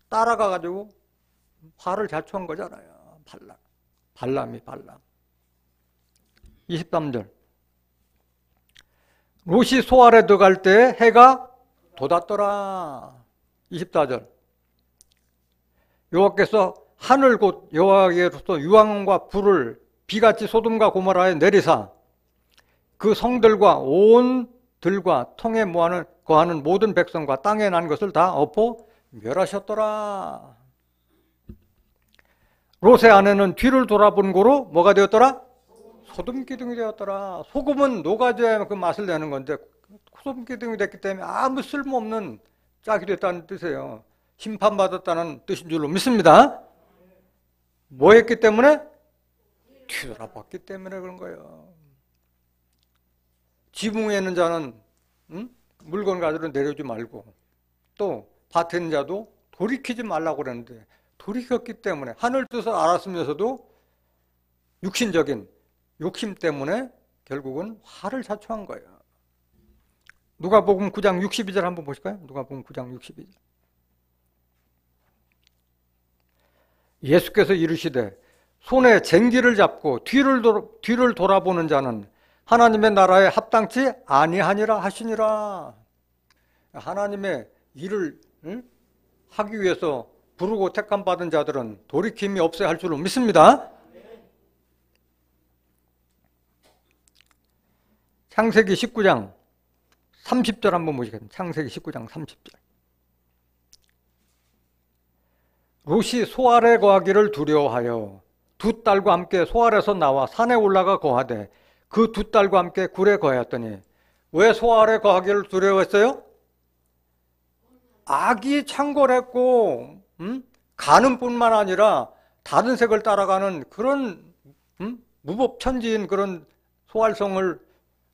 따라가가지고 화를 자초한 거잖아요. 발람이. 23절. 롯이 소알에 들어갈 때 해가 돋았더라. 24절. 여호와께서 하늘 곧 여호와께로서 유황과 불을 비같이 소돔과 고모라에 내리사 그 성들과 온 들과 통에 거하는 모든 백성과 땅에 난 것을 다 엎어 멸하셨더라. 롯의 아내는 뒤를 돌아본 고로 뭐가 되었더라? 소돔 기둥이 되었더라. 소금은 녹아져야 그 맛을 내는 건데 소돔 기둥이 됐기 때문에 아무 쓸모없는 짝이 됐다는 뜻이에요. 심판받았다는 뜻인 줄로 믿습니다. 뭐 했기 때문에? 뒤돌아봤기 때문에 그런 거예요. 지붕에 있는 자는 물건 가지고 내려오지 말고 또 밭에 있는 자도 돌이키지 말라고 그랬는데 돌이켰기 때문에 하늘 뜻을 알았으면서도 육신적인 욕심 때문에 결국은 화를 자초한 거예요. 누가복음 9장 62절 한번 보실까요? 누가복음 9장 62절. 예수께서 이르시되 손에 쟁기를 잡고 뒤를 돌아보는 자는 하나님의 나라에 합당치 아니하니라 하시니라. 하나님의 일을 하기 위해서 부르고 택함받은 자들은 돌이킴이 없어야 할 줄로 믿습니다. 창세기 19장 30절 한번 보시겠습니다. 창세기 19장 30절. 롯이 소알에 거하기를 두려워하여 두 딸과 함께 소알에서 나와 산에 올라가 거하되 그 두 딸과 함께 굴에 거하였더니 왜 소알에 거하기를 두려워했어요? 악이 창궐했고 가는 뿐만 아니라 다른 색을 따라가는 그런 무법천지인 그런 소알성을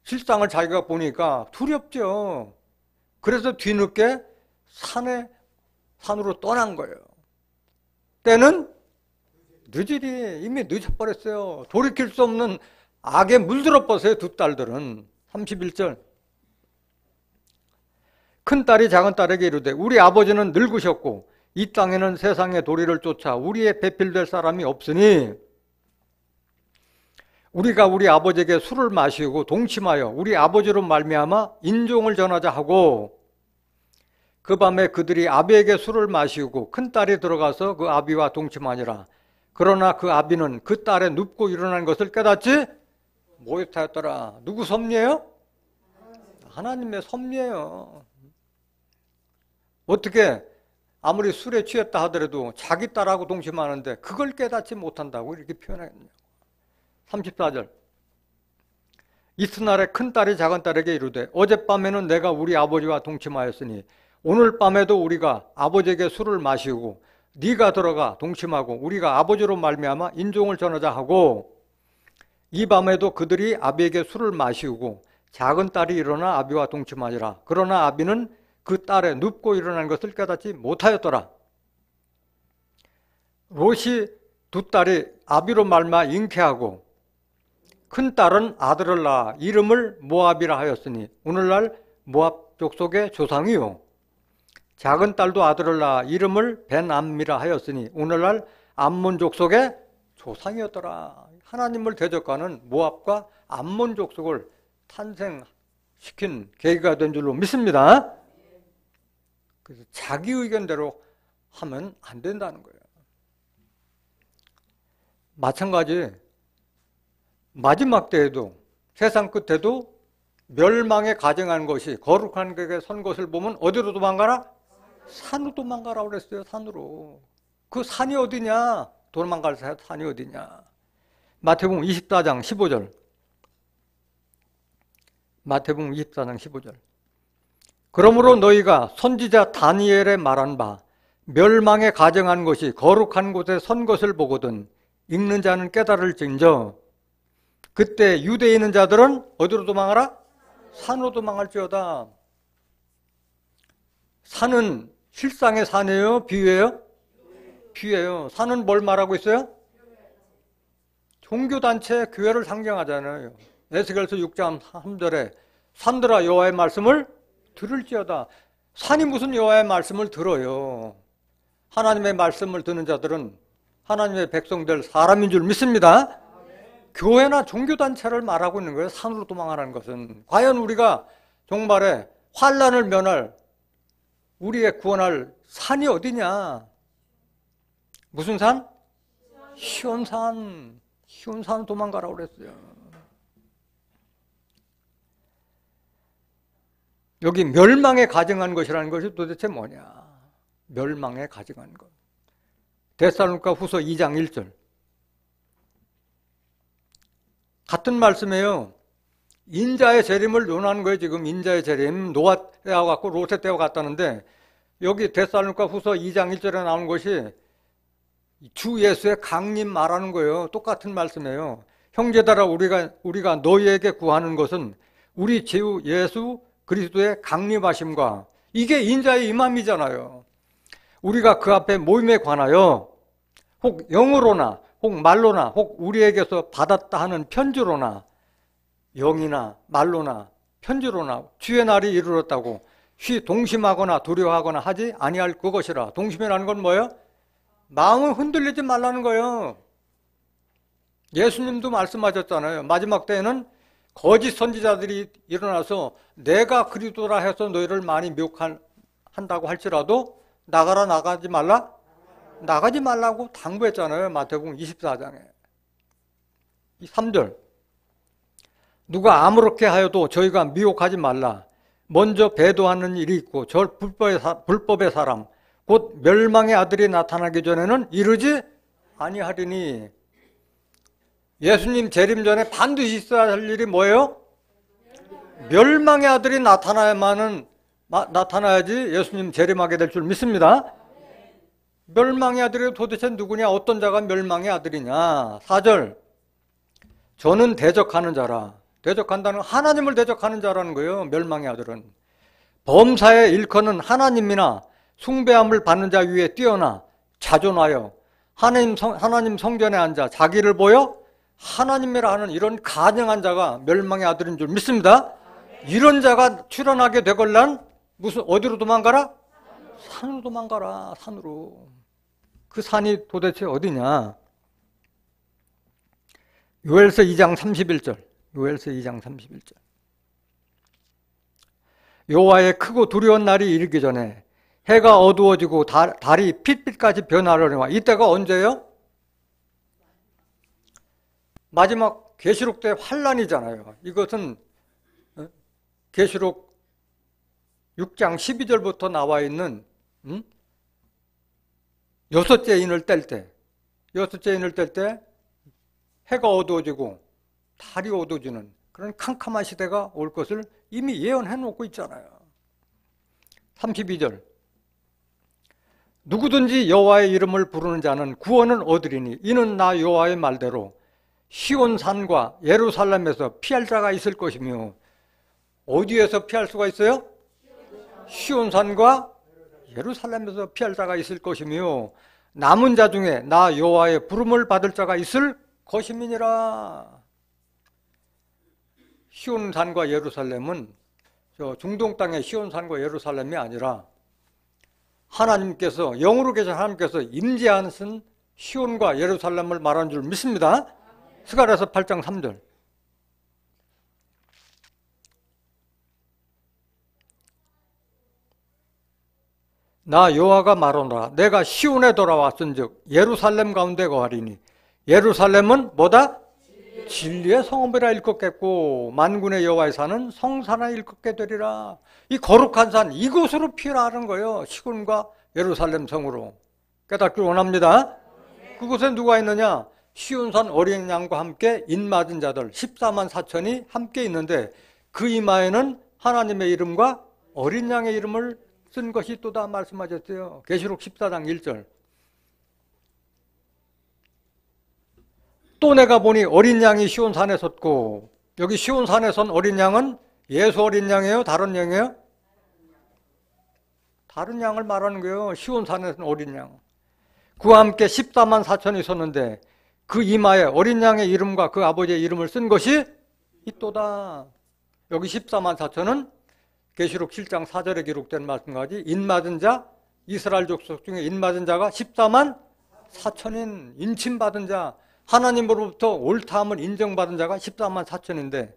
실상을 자기가 보니까 두렵죠. 그래서 뒤늦게 산으로 떠난 거예요. 때는 늦으리 이미 늦어버렸어요. 돌이킬 수 없는 악에 물들어 버렸어요. 두 딸들은. 31절. 큰딸이 작은딸에게 이르되 우리 아버지는 늙으셨고 이 땅에는 세상의 도리를 쫓아 우리의 배필될 사람이 없으니 우리가 우리 아버지에게 술을 마시고 동침하여 우리 아버지로 말미암아 인종을 전하자 하고 그 밤에 그들이 아비에게 술을 마시고 큰딸이 들어가서 그 아비와 동침하니라. 그러나 그 아비는 그 딸의 눕고 일어난 것을 깨닫지 못하였더라. 누구 섭리예요? 하나님의 섭리예요. 어떻게 아무리 술에 취했다 하더라도 자기 딸하고 동침하는데 그걸 깨닫지 못한다고 이렇게 표현했냐고. 34절. 이튿날에 큰딸이 작은딸에게 이르되 어젯밤에는 내가 우리 아버지와 동침하였으니 오늘 밤에도 우리가 아버지에게 술을 마시고 네가 들어가 동침하고 우리가 아버지로 말미암아 인종을 전하자 하고 이 밤에도 그들이 아비에게 술을 마시고 작은딸이 일어나 아비와 동침하니라. 그러나 아비는 그 딸의 눕고 일어난 것을 깨닫지 못하였더라. 롯이 두 딸이 아비로 말미암아 잉태하고 큰딸은 아들을 낳아 이름을 모압이라 하였으니 오늘날 모압 족속의 조상이요 작은 딸도 아들을 낳아 이름을 벤암미라 하였으니 오늘날 암몬 족속의 조상이었더라. 하나님을 대적하는 모압과 암몬 족속을 탄생시킨 계기가 된 줄로 믿습니다. 그래서 자기 의견대로 하면 안 된다는 거예요. 마찬가지 마지막 때에도 세상 끝에도 멸망에 가정한 것이 거룩한 것에 선 것을 보면 어디로 도망가라? 산으로 도망가라 그랬어요. 산으로. 그 산이 어디냐? 도망갈 산이 어디냐? 마태복음 24장 15절. 마태복음 24장 15절. 그러므로 너희가 선지자 다니엘의 말한 바 멸망에 가정한 것이 거룩한 곳에 선 것을 보거든 읽는 자는 깨달을진저 그때 유대에 있는 자들은 어디로 도망하라? 산으로 도망할지어다. 산은 실상의 산이에요? 비유예요? 비유예요. 산은 뭘 말하고 있어요? 종교단체 교회를 상징하잖아요. 에스겔서 6장 3절에 산들아 여호와의 말씀을 들을지어다. 산이 무슨 여호와의 말씀을 들어요. 하나님의 말씀을 듣는 자들은 하나님의 백성들 사람인 줄 믿습니다. 교회나 종교단체를 말하고 있는 거예요. 산으로 도망하라는 것은. 과연 우리가 종말에 환난을 면할 우리의 구원할 산이 어디냐? 무슨 산? 시온산. 시온산 도망가라고 그랬어요. 여기 멸망에 가증한 것이라는 것이 도대체 뭐냐? 멸망에 가증한 것. 데살로니가 후서 2장 1절. 같은 말씀이에요. 인자의 재림을 논하는 거예요. 지금 인자의 재림. 노아 때와 같고 롯의 때와 같다는데 여기 데살로니가 후서 2장 1절에 나오는 것이 주 예수의 강림 말하는 거예요. 똑같은 말씀이에요. 형제들아 우리가 너희에게 구하는 것은 우리 주 예수 그리스도의 강림하심과 이게 인자의 임함이잖아요. 우리가 그 앞에 모임에 관하여 혹 영으로나 혹 말로나 혹 우리에게서 받았다 하는 편지로나 영이나 말로나 편지로나 주의 날이 이르렀다고 쉬 동심하거나 두려워하거나 하지 아니할 그것이라. 동심이라는 건 뭐예요? 마음을 흔들리지 말라는 거예요. 예수님도 말씀하셨잖아요. 마지막 때에는 거짓 선지자들이 일어나서 내가 그리스도라 해서 너희를 많이 미혹한다고 할지라도 나가라 나가지 말라? 나가지 말라고 당부했잖아요. 마태복음 24장에. 3절. 누가 아무렇게 하여도 저희가 미혹하지 말라. 먼저 배도하는 일이 있고 저 불법의 사람 곧 멸망의 아들이 나타나기 전에는 이르지 아니하리니. 예수님 재림 전에 반드시 있어야 할 일이 뭐예요? 멸망의 아들이 나타나야지 예수님 재림하게 될 줄 믿습니다. 멸망의 아들이 도대체 누구냐? 어떤 자가 멸망의 아들이냐? 4절. 저는 대적하는 자라. 대적한다는 건 하나님을 대적하는 자라는 거예요. 멸망의 아들은. 범사에 일컫는 하나님이나 숭배함을 받는 자 위에 뛰어나 자존하여 하나님 성전에 앉아 자기를 보여 하나님이라 하는 이런 가증한 자가 멸망의 아들인 줄 믿습니다. 이런 자가 출현하게 되걸란 어디로 도망가라? 산으로 도망가라. 산으로. 그 산이 도대체 어디냐? 요엘서 2장 31절. 요엘서 2장 31절. 여호와의 크고 두려운 날이 이르기 전에 해가 어두워지고 달이 핏빛까지 변하려니와. 이때가 언제예요? 마지막 계시록 때 환란이잖아요. 이것은 계시록 6장 12절부터 나와 있는 여섯째 인을 뗄 때, 여섯째 인을 뗄 때 해가 어두워지고 달이 어두워지는 그런 캄캄한 시대가 올 것을 이미 예언해 놓고 있잖아요. 32절. 누구든지 여호와의 이름을 부르는 자는 구원을 얻으리니 이는 나 여호와의 말대로 시온산과 예루살렘에서 피할 자가 있을 것이며. 어디에서 피할 수가 있어요? 시온산과 예루살렘에서 피할 자가 있을 것이며 남은 자 중에 나 여호와의 부름을 받을 자가 있을 것임이니라. 시온산과 예루살렘은 저 중동 땅의 시온산과 예루살렘이 아니라 하나님께서 영으로 계신 하나님께서 임재하신 시온과 예루살렘을 말하는 줄 믿습니다. 스가랴서 8장 3절. 나 여호와가 말하노라. 내가 시온에 돌아왔은즉 예루살렘 가운데 거하리니. 예루살렘은 뭐다? 진리의 성읍이라 일컫겠고 만군의 여호와의 산은 성산하 일컫게 되리라. 이 거룩한 산 이곳으로 피하라는 거예요. 시온과 예루살렘 성으로. 깨닫기를 원합니다. 그곳에 누가 있느냐? 시온산 어린 양과 함께 인맞은 자들 14만 4천이 함께 있는데 그 이마에는 하나님의 이름과 어린 양의 이름을 쓴 것이 또다 말씀하셨어요. 계시록 14장 1절. 또 내가 보니 어린 양이 시온산에 섰고, 여기 시온산에 선 어린 양은 예수 어린 양이에요? 다른 양이에요? 다른 양을 말하는 거예요. 시온산에 선 어린 양. 그와 함께 14만 4천이 섰는데 그 이마에 어린 양의 이름과 그 아버지의 이름을 쓴 것이 있도다. 여기 14만 4천은 계시록 7장 4절에 기록된 말씀까지 인맞은 자, 이스라엘 족속 중에 인맞은 자가 14만 4천인 인침받은 자, 하나님으로부터 옳다함을 인정받은 자가 14만 4천인데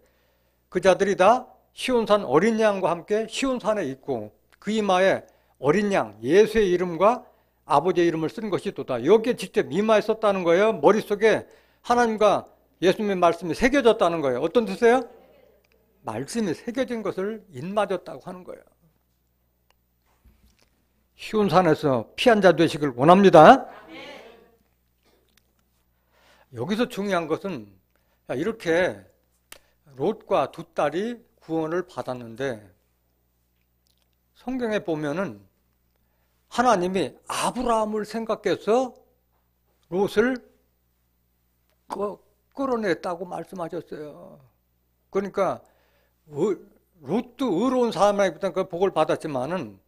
그 자들이 다 시온산 어린 양과 함께 시온산에 있고 그 이마에 어린 양 예수의 이름과 아버지의 이름을 쓴 것이 또다. 여기에 직접 이마에 썼다는 거예요. 머릿속에 하나님과 예수님의 말씀이 새겨졌다는 거예요. 어떤 뜻이에요? 말씀이 새겨진 것을 인맞았다고 하는 거예요. 시온산에서 피한 자 되시길 원합니다. 여기서 중요한 것은 이렇게 롯과 두 딸이 구원을 받았는데 성경에 보면은 하나님이 아브라함을 생각해서 롯을 끌어냈다고 말씀하셨어요. 그러니까 롯도 의로운 사람이기 그 복을 받았지만은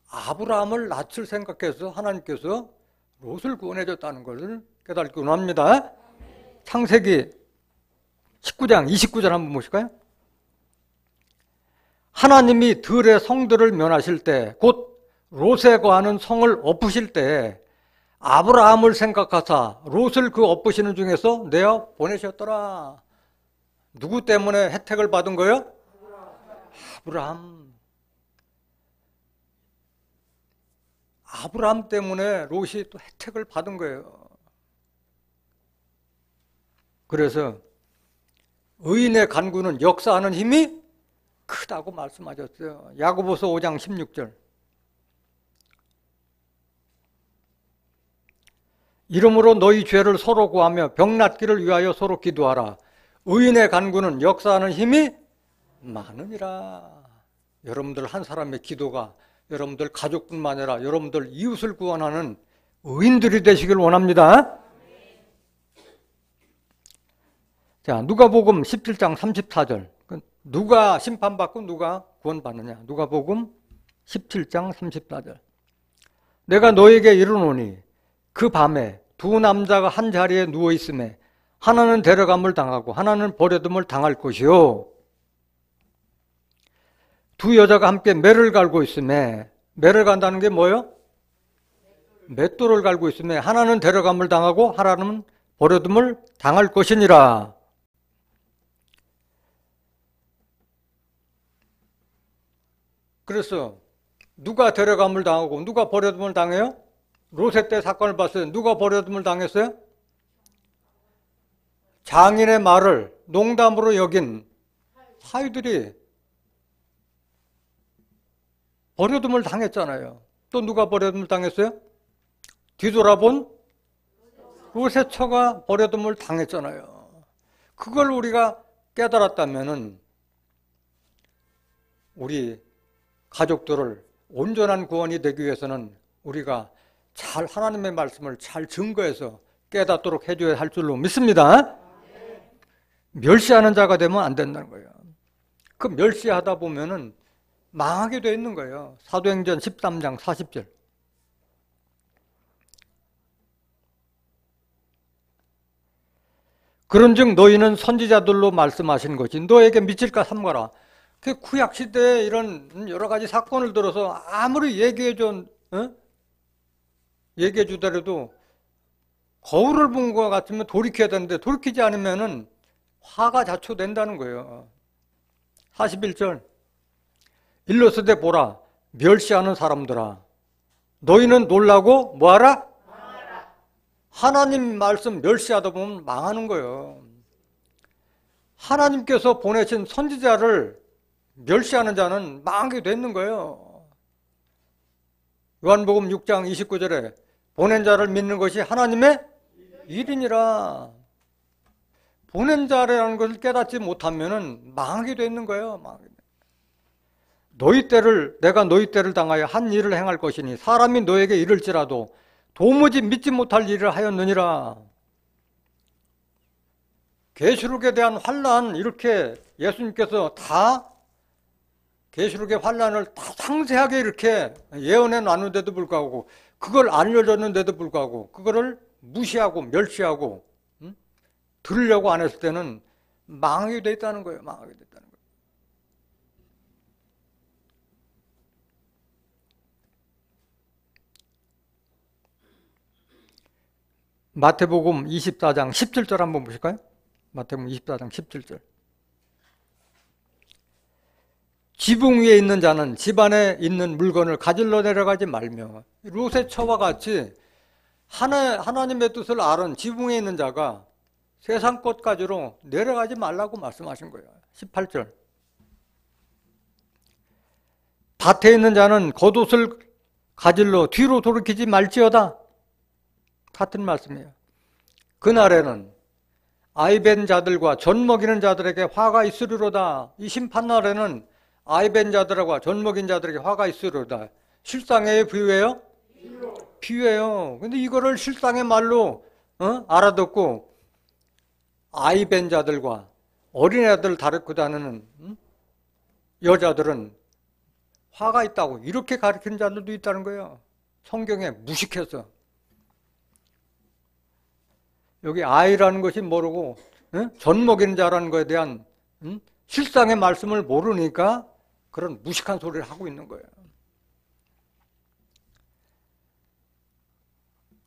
아브라함을 낯을 생각해서 하나님께서 롯을 구원해줬다는 것을 깨닫기 원합니다. 창세기 19장 29절 한번 보실까요? 하나님이 들의 성들을 멸하실 때, 곧 롯에 거하는 성을 엎으실 때 아브라함을 생각하사 롯을 그 엎으시는 중에서 내어 보내셨더라. 누구 때문에 혜택을 받은 거예요? 아브라함 때문에 롯이 또 혜택을 받은 거예요. 그래서 의인의 간구는 역사하는 힘이 크다고 말씀하셨어요. 야고보서 5장 16절. 이러므로 너희 죄를 서로 구하며 병 낫기를 위하여 서로 기도하라. 의인의 간구는 역사하는 힘이 많으니라. 여러분들 한 사람의 기도가 여러분들 가족뿐만 아니라 여러분들 이웃을 구원하는 의인들이 되시길 원합니다. 자, 누가복음 17장 34절. 누가 심판받고 누가 구원받느냐. 누가복음 17장 34절. 내가 너에게 이르노니 그 밤에 두 남자가 한 자리에 누워 있음에 하나는 데려감을 당하고 하나는 버려둠을 당할 것이요. 두 여자가 함께 매를 갈고 있음에, 매를 간다는 게 뭐예요? 맷돌을 갈고 있음에 하나는 데려감을 당하고 하나는 버려둠을 당할 것이니라. 그래서 누가 데려감을 당하고 누가 버려둠을 당해요? 롯의 때 사건을 봤어요. 누가 버려둠을 당했어요? 장인의 말을 농담으로 여긴 사위들이 버려둠을 당했잖아요. 또 누가 버려둠을 당했어요? 뒤돌아본 롯의 처가 버려둠을 당했잖아요. 그걸 우리가 깨달았다면은 우리 가족들을 온전한 구원이 되기 위해서는 우리가 잘 하나님의 말씀을 잘 증거해서 깨닫도록 해줘야 할 줄로 믿습니다. 멸시하는 자가 되면 안 된다는 거예요. 그 멸시하다 보면은 망하게 돼 있는 거예요. 사도행전 13장 40절. 그런즉 너희는 선지자들로 말씀하신 것이 너에게 미칠까 삼가라. 그 구약 시대에 이런 여러 가지 사건을 들어서 아무리 얘기해 주더라도 거울을 본 것 같으면 돌이켜야 되는데 돌이키지 않으면은 화가 자초된다는 거예요. 41절. 일러스되 보라 멸시하는 사람들아 너희는 놀라고 뭐하라? 하나님 말씀 멸시하다 보면 망하는 거예요. 하나님께서 보내신 선지자를 멸시하는 자는 망하게 되는 거예요. 요한복음 6장 29절에 보낸 자를 믿는 것이 하나님의 일이니라. 보낸 자라는 것을 깨닫지 못하면 망하게 되는 거예요. 내가 너희 때를 당하여 한 일을 행할 것이니 사람이 너에게 이를지라도 도무지 믿지 못할 일을 하였느니라. 계시록에 대한 환난 이렇게 예수님께서 다 계시록의 환난을 다 상세하게 이렇게 예언해 놨는데도 불구하고 그걸 알려줬는데도 불구하고 그거를 무시하고 멸시하고 들으려고 안 했을 때는 망하게 돼 있다는 거예요. 망하게 됐다는 거예요. 마태복음 24장 17절 한번 보실까요? 마태복음 24장 17절. 지붕 위에 있는 자는 집안에 있는 물건을 가질러 내려가지 말며, 롯의 처와 같이 하나님의 뜻을 알은 지붕에 있는 자가 세상 것 가지러 내려가지 말라고 말씀하신 거예요. 18절. 밭에 있는 자는 겉옷을 가질러 뒤로 돌이키지 말지어다. 같은 말씀이에요. 그날에는 아이벤 자들과 젖 먹이는 자들에게 화가 있으리로다. 이 심판날에는 아이벤 자들과 젖 먹인 자들에게 화가 있으리로다. 실상의 비유예요? 비유예요. 근데 이거를 실상의 말로 알아듣고 아이벤 자들과 어린애들 다르고 다니는 여자들은 화가 있다고 이렇게 가르치는 자들도 있다는 거예요. 성경에 무식해서. 여기 아이라는 것이 모르고 젖 먹이는 자라는 것에 대한 실상의 말씀을 모르니까 그런 무식한 소리를 하고 있는 거예요.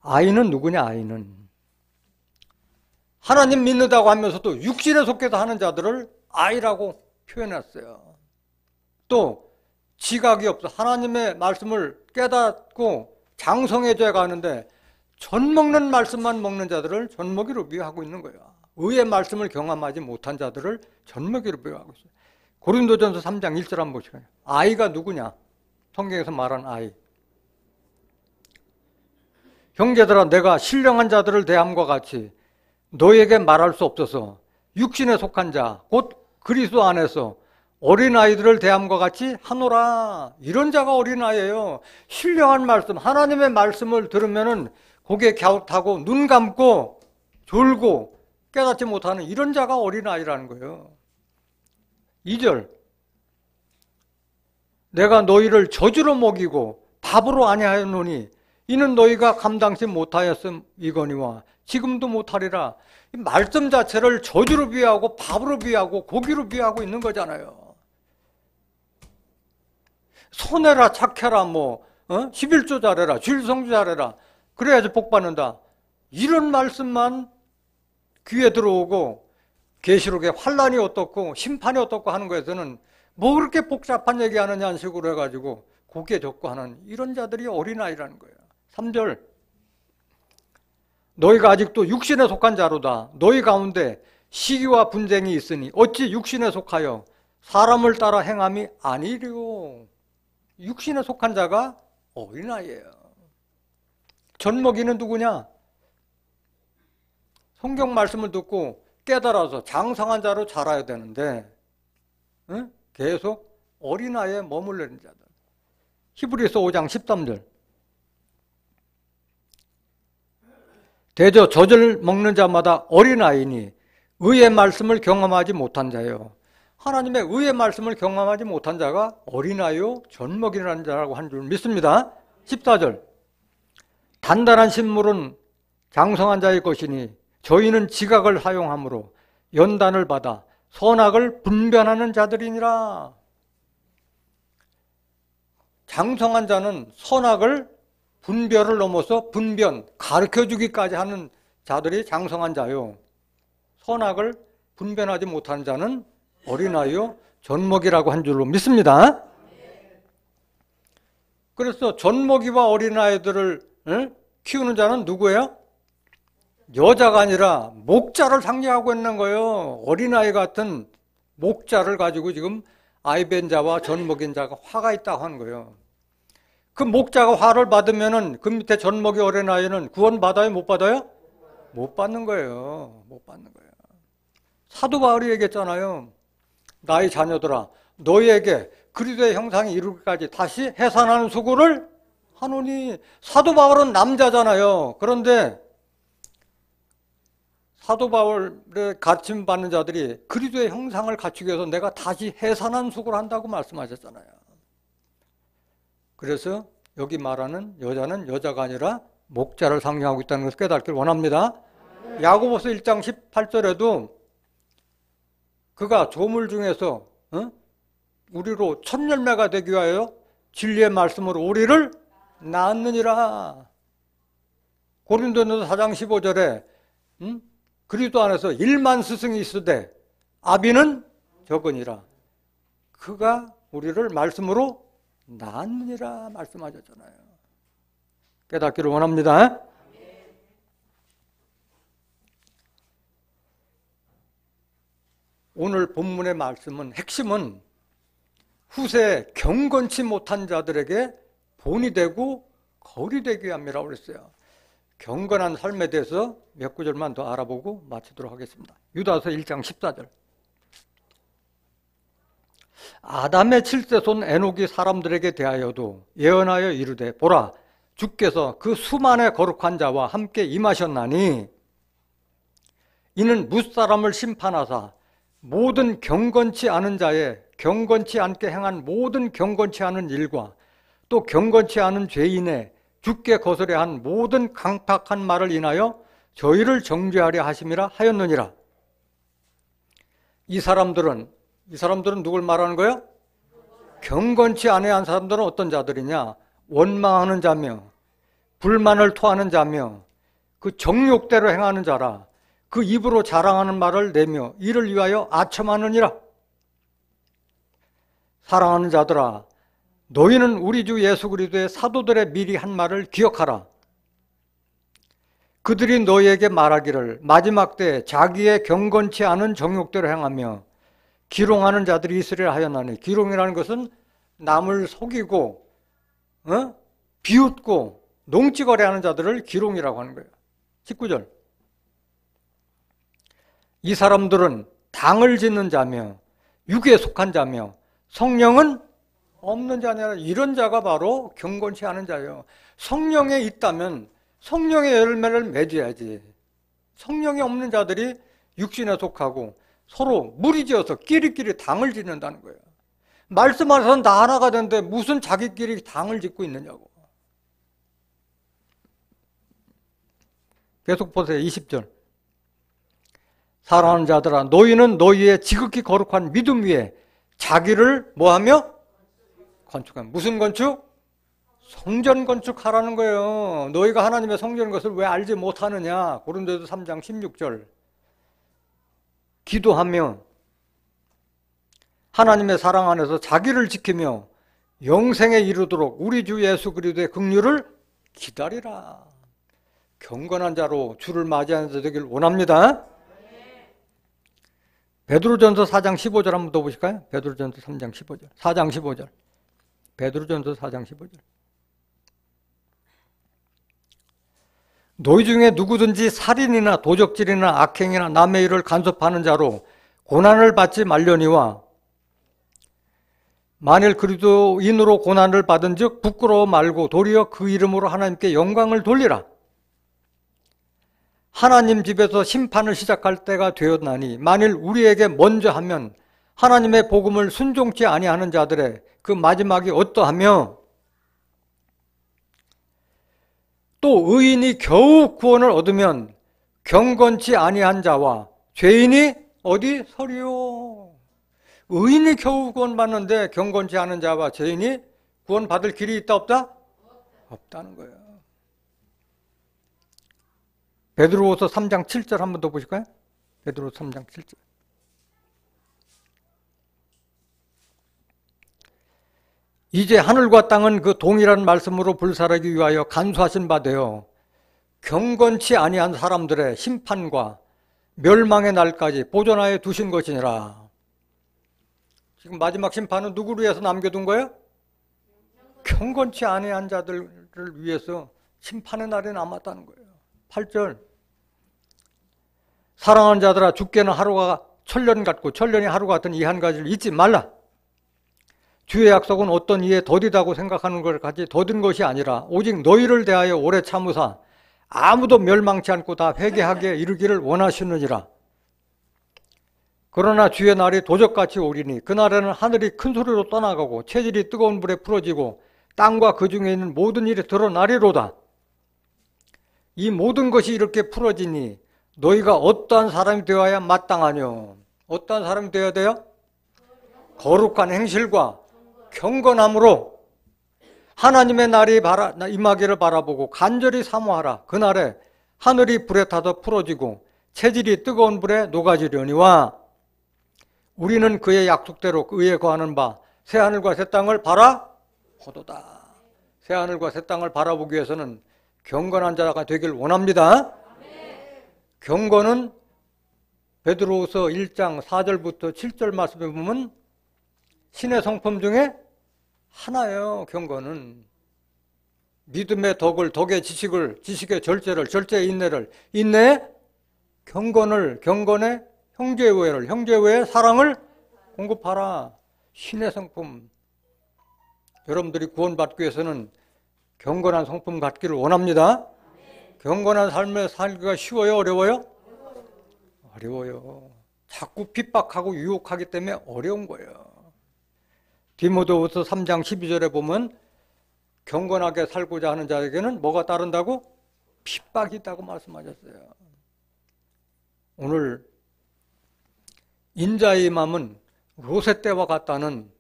아이는 누구냐? 아이는 하나님 믿는다고 하면서도 육신에 속해서 하는 자들을 아이라고 표현했어요. 또 지각이 없어 하나님의 말씀을 깨닫고 장성해져 가는데 젖 먹는 말씀만 먹는 자들을 젖먹이로 비유하고 있는 거예요. 의의 말씀을 경험하지 못한 자들을 젖먹이로 비유하고 있어요. 고린도전서 3장 1절 한번 보시고요. 아이가 누구냐? 성경에서 말한 아이. 형제들아, 내가 신령한 자들을 대함과 같이 너에게 말할 수 없어서 육신에 속한 자, 곧 그리스도 안에서 어린아이들을 대함과 같이 하노라. 이런 자가 어린아이예요. 신령한 말씀, 하나님의 말씀을 들으면은 고개 갸웃하고 눈 감고 졸고 깨닫지 못하는 이런 자가 어린아이라는 거예요. 2절. 내가 너희를 저주로 먹이고 밥으로 아니하였노니 이는 너희가 감당치 못하였음이거니와 지금도 못하리라. 이 말씀 자체를 저주로 비유하고 밥으로 비유하고 고기로 비유하고 있는 거잖아요. 선해라 착해라 11조 잘해라 주일성주 잘해라 그래야지 복 받는다. 이런 말씀만 귀에 들어오고 계시록의 환란이 어떻고 심판이 어떻고 하는 거에서는 뭐 그렇게 복잡한 얘기하느냐는 식으로 해가지고 고개 젓고 하는 이런 자들이 어린아이라는 거예요. 3절. 너희가 아직도 육신에 속한 자로다. 너희 가운데 시기와 분쟁이 있으니 어찌 육신에 속하여 사람을 따라 행함이 아니리요. 육신에 속한 자가 어린아이예요. 젖먹이는 누구냐? 성경 말씀을 듣고 깨달아서 장성한 자로 자라야 되는데 계속 어린아이에 머물르는 자들. 히브리서 5장 13절. 대저 젖을 먹는 자마다 어린아이니 의의 말씀을 경험하지 못한 자요. 하나님의 의의 말씀을 경험하지 못한 자가 어린아이요 젖먹이라는 자라고 한 줄 믿습니다. 14절. 단단한 신물은 장성한 자의 것이니 저희는 지각을 사용함으로 연단을 받아 선악을 분별하는 자들이니라. 장성한 자는 선악을 분별을 넘어서 분변, 가르쳐주기까지 하는 자들이 장성한 자요. 선악을 분별하지 못하는 자는 어린아이요 젖먹이라고 한 줄로 믿습니다. 그래서 젖먹이와 어린아이들을 키우는 자는 누구예요? 여자가 아니라 목자를 상징하고 있는 거예요. 어린아이 같은 목자를 가지고 지금 아이벤 자와 젖먹인 자가 화가 있다고 하는 거예요. 그 목자가 화를 받으면은 그 밑에 젖먹이 어린아이는 구원 받아요? 못 받아요? 못 받는 거예요. 못 받는 거예요. 사도 바울이 얘기했잖아요. 나의 자녀들아, 너희에게 그리스도의 형상이 이루기까지 다시 해산하는 수고를 하노니. 사도 바울은 남자잖아요. 그런데 사도 바울의 가르침 받는 자들이 그리스도의 형상을 갖추기 위해서 내가 다시 해산한 수고를 한다고 말씀하셨잖아요. 그래서 여기 말하는 여자는 여자가 아니라 목자를 상징하고 있다는 것을 깨닫기를 원합니다. 야고보서 1장 18절에도 그가 조물 중에서 우리로 첫 열매가 되기 위하여 진리의 말씀으로 우리를 낳았느니라. 고린도전서 4장 15절에 그리스도 안에서 1만 스승이 있으되 아비는 적으니라. 그가 우리를 말씀으로 낳았느니라 말씀하셨잖아요. 깨닫기를 원합니다. 오늘 본문의 말씀은 핵심은 후세 경건치 못한 자들에게 본이 되고 거울이 되기 위함이라고 그랬어요. 경건한 삶에 대해서 몇 구절만 더 알아보고 마치도록 하겠습니다. 유다서 1장 14절. 아담의 7세손 에녹이 사람들에게 대하여도 예언하여 이르되 보라 주께서 그 수만의 거룩한 자와 함께 임하셨나니 이는 뭇사람을 심판하사 모든 경건치 않은 자의 경건치 않게 행한 모든 경건치 않은 일과 또 경건치 않은 죄인의 주께 거스려 한 모든 강팍한 말을 인하여 저희를 정죄하려 하심이라 하였느니라. 이 사람들은 누굴 말하는 거예요? 경건치 아니한 사람들은 어떤 자들이냐? 원망하는 자며 불만을 토하는 자며 그 정욕대로 행하는 자라. 그 입으로 자랑하는 말을 내며 이를 위하여 아첨하느니라. 사랑하는 자들아, 너희는 우리 주 예수 그리스도의 사도들의 미리 한 말을 기억하라. 그들이 너희에게 말하기를 마지막 때에 자기의 경건치 않은 정욕대로 행하며 기롱하는 자들이 있으리라 하였나니, 기롱이라는 것은 남을 속이고 비웃고 농찌거리하는 자들을 기롱이라고 하는 거예요. 19절. 이 사람들은 당을 짓는 자며 육에 속한 자며 성령은 없는 자냐. 이런 자가 바로 경건치 않은 자예요. 성령에 있다면 성령의 열매를 맺어야지. 성령이 없는 자들이 육신에 속하고 서로 무리지어서 끼리끼리 당을 짓는다는 거예요. 말씀하셔서 나 하나가 되는데 무슨 자기끼리 당을 짓고 있느냐고. 계속 보세요. 20절. 사랑하는 자들아, 너희는 너희의 지극히 거룩한 믿음 위에 자기를 뭐하며? 건축하면. 무슨 건축? 성전 건축하라는 거예요. 너희가 하나님의 성전인 것을 왜 알지 못하느냐. 고린도서 3장 16절. 기도하며 하나님의 사랑 안에서 자기를 지키며 영생에 이르도록 우리 주 예수 그리스도의 긍휼을 기다리라. 경건한 자로 주를 맞이하는 자 되길 원합니다. 베드로전서 4장 15절 한번 더 보실까요? 베드로전서 3장 15절. 4장 15절. 베드로전서 4장 15절. 너희 중에 누구든지 살인이나 도적질이나 악행이나 남의 일을 간섭하는 자로 고난을 받지 말려니와 만일 그리스도인으로 고난을 받은 즉 부끄러워 말고 도리어 그 이름으로 하나님께 영광을 돌리라. 하나님 집에서 심판을 시작할 때가 되었나니 만일 우리에게 먼저 하면 하나님의 복음을 순종치 아니하는 자들의 그 마지막이 어떠하며 또 의인이 겨우 구원을 얻으면 경건치 아니한 자와 죄인이 어디 서리요. 의인이 겨우 구원받는데 경건치 않은 자와 죄인이 구원받을 길이 있다 없다? 없다는 거예요. 베드로후서 3장 7절 한번 더 보실까요? 베드로후서 3장 7절. 이제 하늘과 땅은 그 동일한 말씀으로 불살하기 위하여 간수하신 바 되어 경건치 아니한 사람들의 심판과 멸망의 날까지 보존하여 두신 것이니라. 지금 마지막 심판은 누구를 위해서 남겨둔 거예요? 경건치 아니한 자들을 위해서 심판의 날이 남았다는 거예요. 8절. 사랑하는 자들아, 주께는 하루가 천년 같고 천년이 하루 같은 이 한 가지를 잊지 말라. 주의 약속은 어떤 이에 더디다고 생각하는 것 같이 더딘 것이 아니라 오직 너희를 대하여 오래 참으사 아무도 멸망치 않고 다 회개하게 이르기를 원하시느니라. 그러나 주의 날이 도적같이 오리니 그날에는 하늘이 큰 소리로 떠나가고 체질이 뜨거운 불에 풀어지고 땅과 그 중에 있는 모든 일이 드러나리로다. 이 모든 것이 이렇게 풀어지니 너희가 어떠한 사람이 되어야 마땅하뇨? 어떠한 사람이 되어야 돼요? 거룩한 행실과 경건함으로 하나님의 날이 임하기를 바라보고 간절히 사모하라. 그날에 하늘이 불에 타서 풀어지고 체질이 뜨거운 불에 녹아지려니와 우리는 그의 약속대로 그에 거하는 바 새하늘과 새 땅을 바라보도다. 새하늘과 새 땅을 바라보기 위해서는 경건한 자가 되길 원합니다. 경건은 베드로후서 1장 4절부터 7절 말씀에 보면 신의 성품 중에 하나예요. 경건은 믿음의 덕을, 덕의 지식을, 지식의 절제를, 절제의 인내를, 인내의 경건을, 경건의 형제우애를, 형제우애의 사랑을 공급하라. 신의 성품. 여러분들이 구원받기 위해서는 경건한 성품 갖기를 원합니다. 경건한 삶을 살기가 쉬워요? 어려워요? 어려워요. 자꾸 핍박하고 유혹하기 때문에 어려운 거예요. 디모데후서 3장 12절에 보면 경건하게 살고자 하는 자에게는 뭐가 따른다고? 핍박이 있다고 말씀하셨어요. 오늘 인자의 마음은 롯의 때와 같다는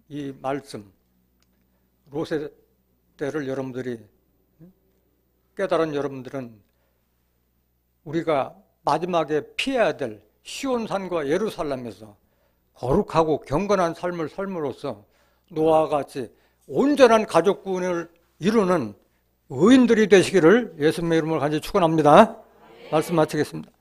이 말씀, 롯의 때를 여러분들이 깨달은 여러분들은 우리가 마지막에 피해야 될 시온산과 예루살렘에서 거룩하고 경건한 삶을 삶으로써 노아와 같이 온전한 가족군을 이루는 의인들이 되시기를 예수님의 이름으로 간절히 축원합니다. 말씀 마치겠습니다.